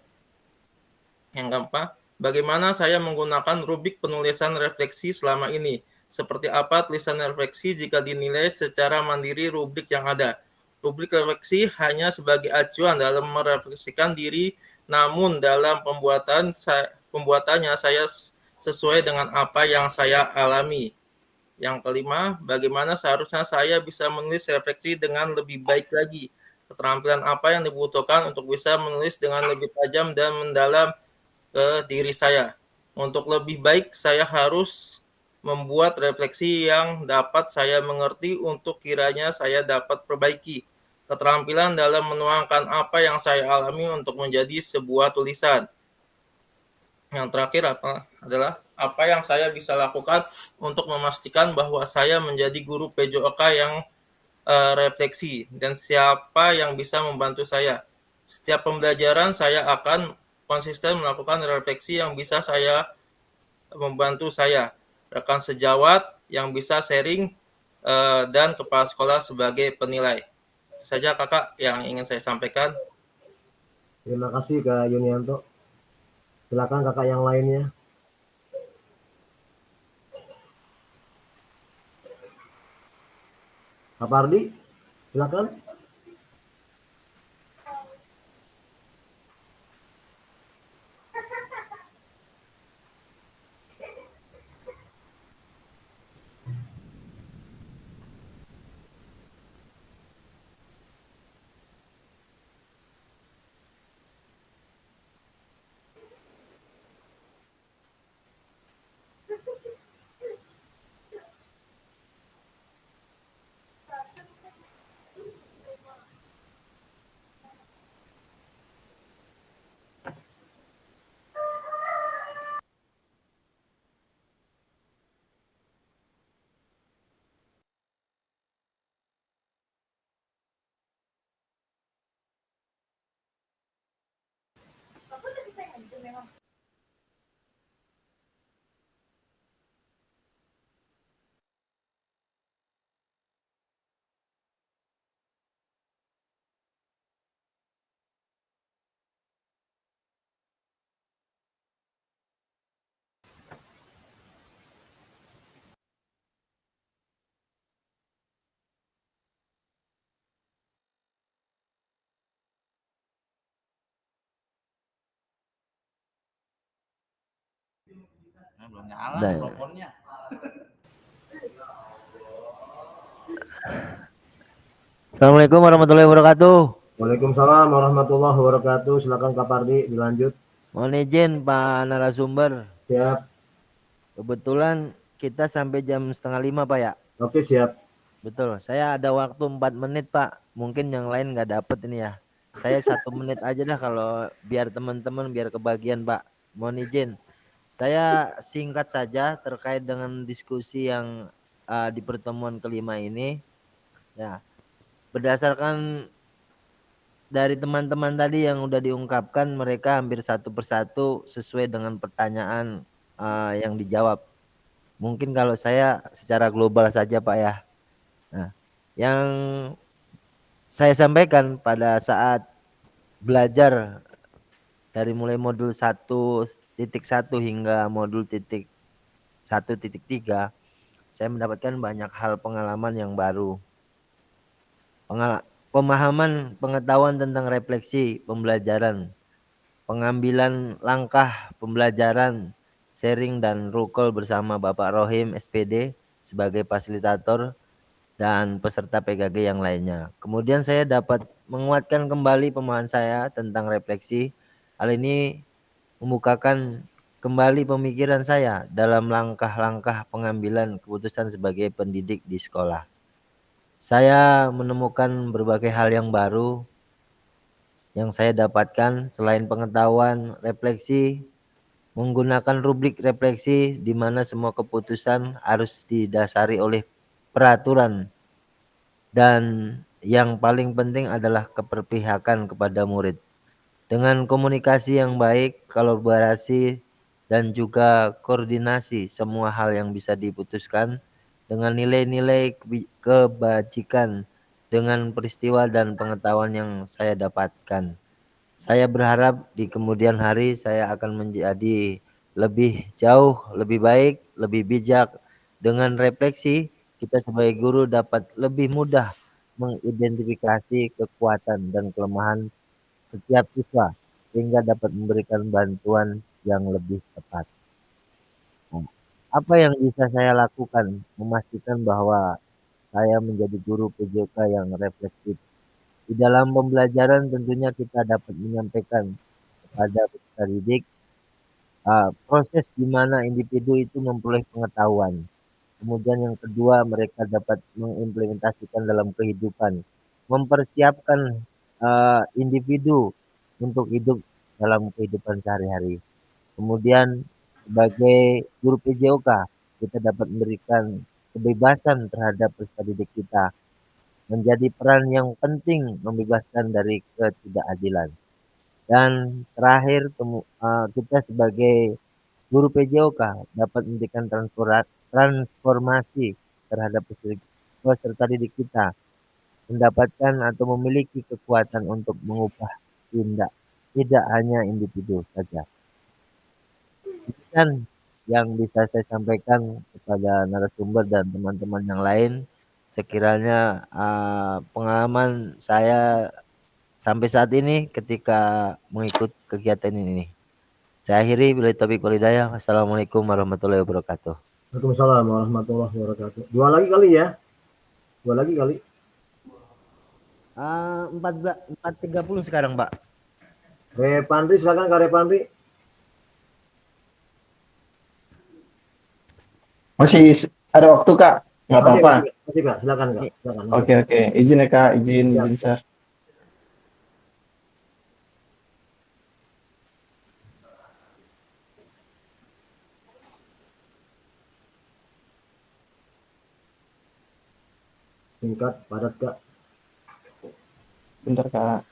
Yang keempat, bagaimana saya menggunakan rubrik penulisan refleksi selama ini? Seperti apa tulisan refleksi jika dinilai secara mandiri rubrik yang ada? Rubrik refleksi hanya sebagai acuan dalam merefleksikan diri, namun dalam pembuatannya saya sesuai dengan apa yang saya alami. Yang kelima, bagaimana seharusnya saya bisa menulis refleksi dengan lebih baik lagi? Keterampilan apa yang dibutuhkan untuk bisa menulis dengan lebih tajam dan mendalam ke diri saya. Untuk lebih baik, saya harus membuat refleksi yang dapat saya mengerti untuk kiranya saya dapat perbaiki. Keterampilan dalam menuangkan apa yang saya alami untuk menjadi sebuah tulisan. Yang terakhir adalah apa yang saya bisa lakukan untuk memastikan bahwa saya menjadi guru PJOK yang refleksi dan siapa yang bisa membantu saya. Setiap pembelajaran saya akan konsisten melakukan refleksi yang bisa membantu saya. Rekan sejawat yang bisa sharing dan kepala sekolah sebagai penilai. Itu saja Kakak yang ingin saya sampaikan. Terima kasih Kak Yunianto. Silakan kakak yang lainnya. Kak Pardi, silakan. Belum nyala Nah, mikrofonnya. Assalamualaikum warahmatullahi wabarakatuh. Waalaikumsalam warahmatullahi wabarakatuh. Silakan Kak Pardi dilanjut. Mohon izin Pak narasumber. Siap. Kebetulan kita sampai jam 4:30 Pak ya. Oke, siap. Betul. Saya ada waktu 4 menit Pak. Mungkin yang lain nggak dapet ini ya. Saya 1 menit aja dah kalau biar teman-teman biar kebagian Pak. Mohon izin. Saya singkat saja terkait dengan diskusi yang di pertemuan kelima ini. Ya, berdasarkan dari teman-teman tadi yang udah diungkapkan, mereka hampir satu persatu sesuai dengan pertanyaan yang dijawab. Mungkin kalau saya secara global saja Pak ya. Nah, yang saya sampaikan pada saat belajar dari mulai modul 1.1 hingga modul 1.3, saya mendapatkan banyak hal pengalaman yang baru. Pemahaman pengetahuan tentang refleksi pembelajaran, pengambilan langkah pembelajaran, sharing dan rukul bersama Bapak Rohim SPD sebagai fasilitator dan peserta PKG yang lainnya. Kemudian saya dapat menguatkan kembali pemahaman saya tentang refleksi. Hal ini membukakan kembali pemikiran saya dalam langkah-langkah pengambilan keputusan sebagai pendidik di sekolah. Saya menemukan berbagai hal yang baru yang saya dapatkan selain pengetahuan refleksi, menggunakan rubrik refleksi di mana semua keputusan harus didasari oleh peraturan, dan yang paling penting adalah keberpihakan kepada murid. Dengan komunikasi yang baik, kolaborasi, dan juga koordinasi semua hal yang bisa diputuskan dengan nilai-nilai kebajikan dengan peristiwa dan pengetahuan yang saya dapatkan. Saya berharap di kemudian hari saya akan menjadi lebih jauh, lebih baik, lebih bijak. Dengan refleksi, kita sebagai guru dapat lebih mudah mengidentifikasi kekuatan dan kelemahan setiap siswa sehingga dapat memberikan bantuan yang lebih tepat. Apa yang bisa saya lakukan memastikan bahwa saya menjadi guru PJK yang reflektif? Di dalam pembelajaran tentunya kita dapat menyampaikan kepada peserta didik proses di mana individu itu memperoleh pengetahuan. Kemudian yang kedua, mereka dapat mengimplementasikan dalam kehidupan, mempersiapkan individu untuk hidup dalam kehidupan sehari-hari. Kemudian sebagai guru PJOK kita dapat memberikan kebebasan terhadap peserta didik kita, menjadi peran yang penting membebaskan dari ketidakadilan. Dan terakhir kita sebagai guru PJOK dapat memberikan transformasi terhadap peserta didik kita, mendapatkan atau memiliki kekuatan untuk mengubah tindak, tidak hanya individu saja. Dan yang bisa saya sampaikan kepada narasumber dan teman-teman yang lain, sekiranya pengalaman saya sampai saat ini ketika mengikut kegiatan ini. Saya akhiri, bila taufiq wal hidayah. Wassalamualaikum warahmatullahi wabarakatuh. Waalaikumsalam warahmatullahi wabarakatuh. Dua lagi kali ya. 4.30 sekarang, Pak. Repandri, silakan Kak Repandri. Masih ada waktu, Kak? Nggak apa-apa. Masih Kak, silakan Kak. Silakan. Oke. Izin ya, Kak. Izin Sir. Singkat, padat Kak. Bentar, Kak.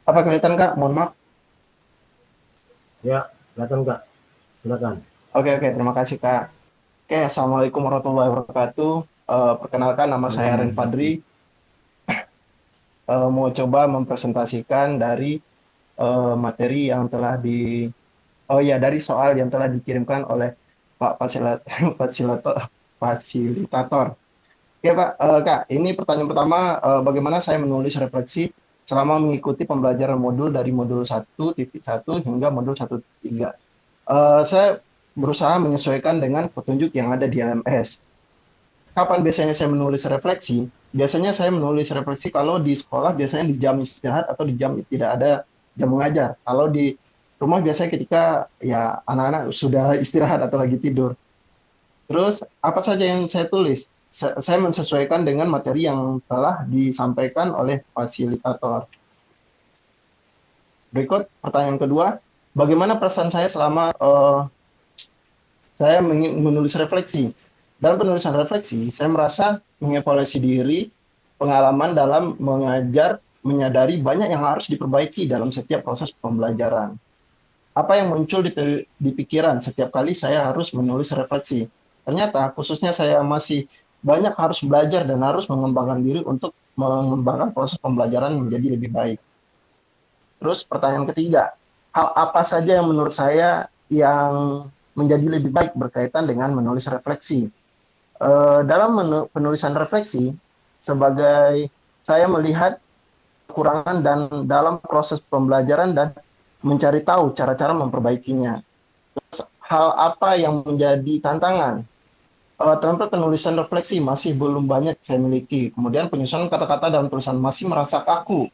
Apa kelihatan, Kak? Mohon maaf. Ya, kelihatan Kak. Silakan. Oke. Terima kasih, Kak. Oke, Assalamualaikum warahmatullahi wabarakatuh. Perkenalkan, nama saya Ren Fadri. mau coba mempresentasikan dari materi yang telah dari soal yang telah dikirimkan oleh Pak fasilitator. Oke Pak, Kak, ini pertanyaan pertama, bagaimana saya menulis refleksi selama mengikuti pembelajaran modul dari modul 1.1 hingga modul 1.3. Saya berusaha menyesuaikan dengan petunjuk yang ada di LMS. Kapan biasanya saya menulis refleksi? Biasanya saya menulis refleksi kalau di sekolah biasanya di jam istirahat atau di jam tidak ada jam mengajar. Kalau di rumah biasanya ketika ya anak-anak sudah istirahat atau lagi tidur. Terus apa saja yang saya tulis? Saya menyesuaikan dengan materi yang telah disampaikan oleh fasilitator. Berikut pertanyaan kedua, bagaimana perasaan saya selama saya menulis refleksi? Dalam penulisan refleksi, saya merasa mengevaluasi diri, pengalaman dalam mengajar, menyadari banyak yang harus diperbaiki dalam setiap proses pembelajaran. Apa yang muncul di pikiran setiap kali saya harus menulis refleksi? Ternyata khususnya saya masih banyak harus belajar dan harus mengembangkan diri untuk mengembangkan proses pembelajaran menjadi lebih baik. Terus pertanyaan ketiga, hal apa saja yang menurut saya yang menjadi lebih baik berkaitan dengan menulis refleksi? Dalam penulisan refleksi, sebagai saya melihat kekurangan dan dalam proses pembelajaran dan mencari tahu cara-cara memperbaikinya. Terus, hal apa yang menjadi tantangan? Tempat penulisan refleksi masih belum banyak saya miliki. Kemudian penyusunan kata-kata dalam tulisan masih merasa kaku.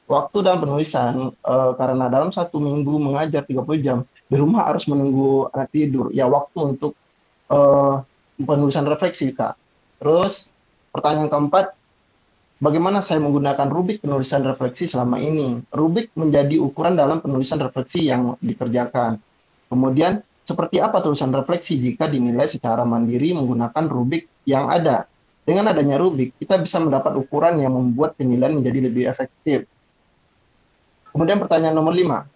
Waktu dalam penulisan, karena dalam 1 minggu mengajar 30 jam, di rumah harus menunggu anak tidur. Ya, waktu untuk penulisan refleksi, Kak. Terus, pertanyaan keempat, bagaimana saya menggunakan rubrik penulisan refleksi selama ini? Rubrik menjadi ukuran dalam penulisan refleksi yang dikerjakan. Kemudian, seperti apa tulisan refleksi jika dinilai secara mandiri menggunakan rubrik yang ada? Dengan adanya rubrik, kita bisa mendapat ukuran yang membuat penilaian menjadi lebih efektif. Kemudian pertanyaan nomor 5,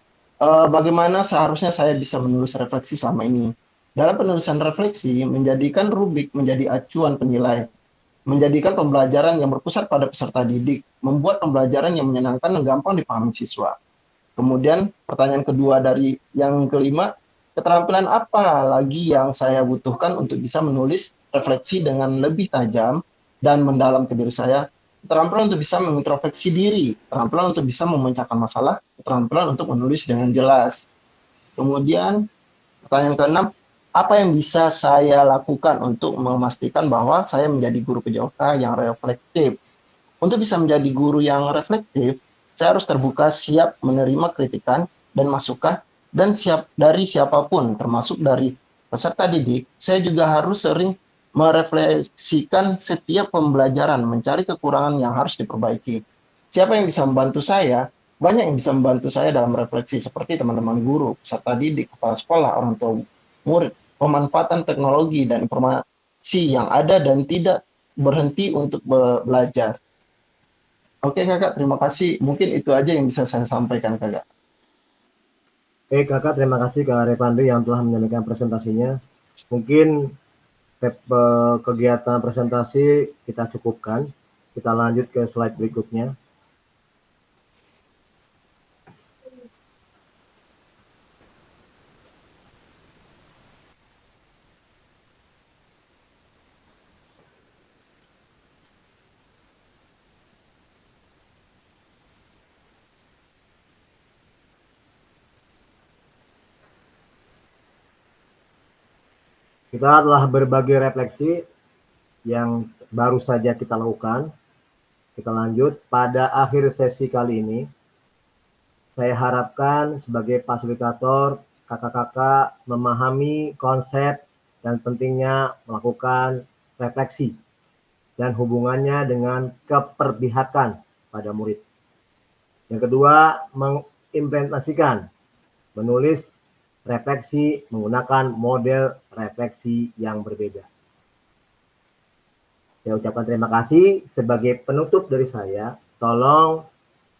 bagaimana seharusnya saya bisa menulis refleksi selama ini? Dalam penulisan refleksi, menjadikan rubrik menjadi acuan penilai, menjadikan pembelajaran yang berpusat pada peserta didik, membuat pembelajaran yang menyenangkan dan gampang dipahami siswa. Kemudian pertanyaan kedua dari yang kelima, keterampilan apa lagi yang saya butuhkan untuk bisa menulis refleksi dengan lebih tajam dan mendalam ke diri saya? Keterampilan untuk bisa mengintrospeksi diri, keterampilan untuk bisa memecahkan masalah, keterampilan untuk menulis dengan jelas. Kemudian pertanyaan keenam, apa yang bisa saya lakukan untuk memastikan bahwa saya menjadi guru PJOK yang reflektif? Untuk bisa menjadi guru yang reflektif, saya harus terbuka, siap menerima kritikan dan masukan, dan siap dari siapapun, termasuk dari peserta didik. Saya juga harus sering merefleksikan setiap pembelajaran, mencari kekurangan yang harus diperbaiki. Siapa yang bisa membantu saya? Banyak yang bisa membantu saya dalam refleksi, seperti teman-teman guru, peserta didik, kepala sekolah, orang tua murid, pemanfaatan teknologi dan informasi yang ada dan tidak berhenti untuk belajar. Oke Kakak, terima kasih. Mungkin itu aja yang bisa saya sampaikan Kakak. Kakak, terima kasih Kak Repandri yang telah menyampaikan presentasinya. Mungkin kegiatan presentasi kita cukupkan. Kita lanjut ke slide berikutnya. Kita telah berbagi refleksi yang baru saja kita lakukan. Kita lanjut pada akhir sesi kali ini. Saya harapkan sebagai fasilitator, kakak-kakak memahami konsep dan pentingnya melakukan refleksi dan hubungannya dengan keperpihakan pada murid. Yang kedua, mengimplementasikan, menulis refleksi menggunakan model refleksi yang berbeda. Saya ucapkan terima kasih. Sebagai penutup dari saya, tolong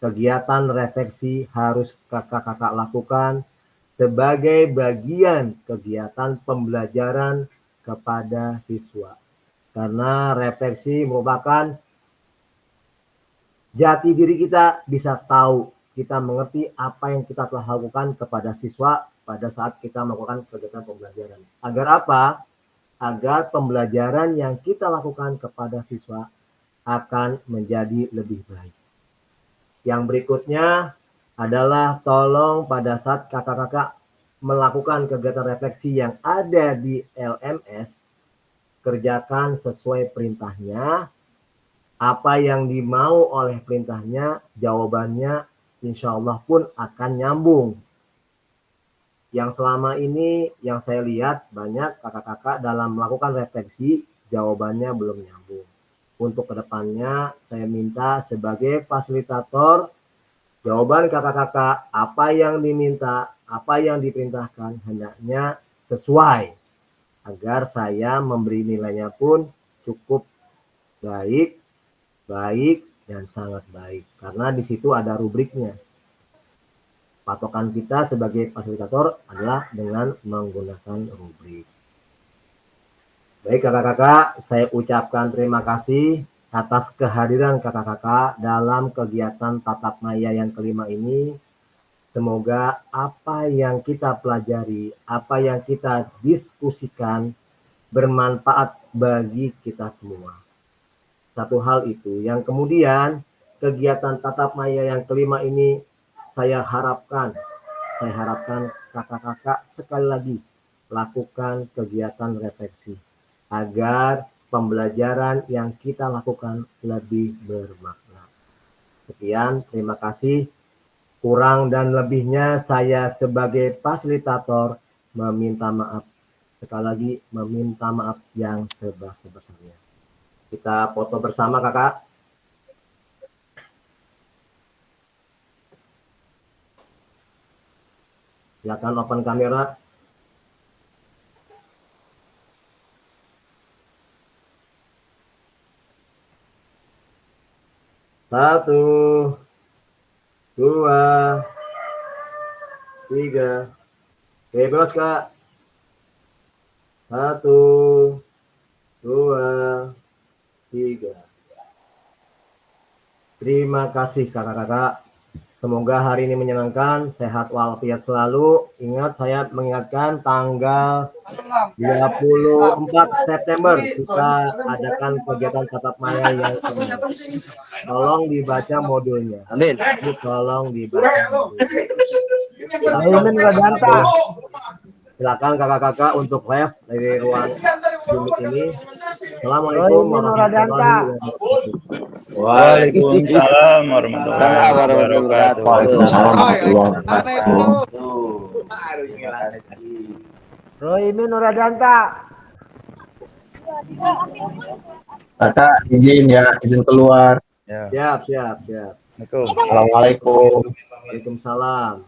kegiatan refleksi harus kakak-kakak lakukan sebagai bagian kegiatan pembelajaran kepada siswa. Karena refleksi merupakan jati diri kita bisa tahu, kita mengerti apa yang kita telah lakukan kepada siswa pada saat kita melakukan kegiatan pembelajaran. Agar apa? Agar pembelajaran yang kita lakukan kepada siswa akan menjadi lebih baik. Yang berikutnya adalah tolong pada saat kakak-kakak melakukan kegiatan refleksi yang ada di LMS, kerjakan sesuai perintahnya. Apa yang dimau oleh perintahnya, jawabannya insya Allah pun akan nyambung. Yang selama ini yang saya lihat banyak kakak-kakak dalam melakukan refleksi, jawabannya belum nyambung. Untuk kedepannya saya minta sebagai fasilitator, jawaban kakak-kakak, apa yang diminta, apa yang diperintahkan, hendaknya sesuai. Agar saya memberi nilainya pun cukup baik, dan sangat baik. Karena di situ ada rubriknya. Patokan kita sebagai fasilitator adalah dengan menggunakan rubrik. Baik kakak-kakak, saya ucapkan terima kasih atas kehadiran kakak-kakak dalam kegiatan tatap maya yang kelima ini. Semoga apa yang kita pelajari, apa yang kita diskusikan bermanfaat bagi kita semua. Satu hal itu. Yang kemudian kegiatan tatap maya yang kelima ini saya harapkan kakak-kakak sekali lagi lakukan kegiatan refleksi agar pembelajaran yang kita lakukan lebih bermakna. Sekian, terima kasih. Kurang dan lebihnya saya sebagai fasilitator meminta maaf. Sekali lagi meminta maaf yang sebesar-besarnya. Kita foto bersama kakak. Silakan open kamera. Satu, dua, tiga. Bebas kak. Satu, dua, tiga. Terima kasih kakak-kakak. Semoga hari ini menyenangkan, sehat walafiat selalu. Ingat, saya mengingatkan tanggal 24 September kita adakan kegiatan tatap maya yang ini. Tolong dibaca modulnya. Amin. Tolong dibaca modulnya. Silakan kakak-kakak untuk live dari ruang Zoom ini. Assalamualaikum warahmatullahi wabarakatuh. Waalaikumsalam warahmatullahi wabarakatuh. Waalaikumsalam warahmatullahi wabarakatuh. Rohimi Nuradanta. Kakak izin ya, izin keluar. Ya. Siap. Assalamualaikum. Assalamualaikum. Waalaikumsalam.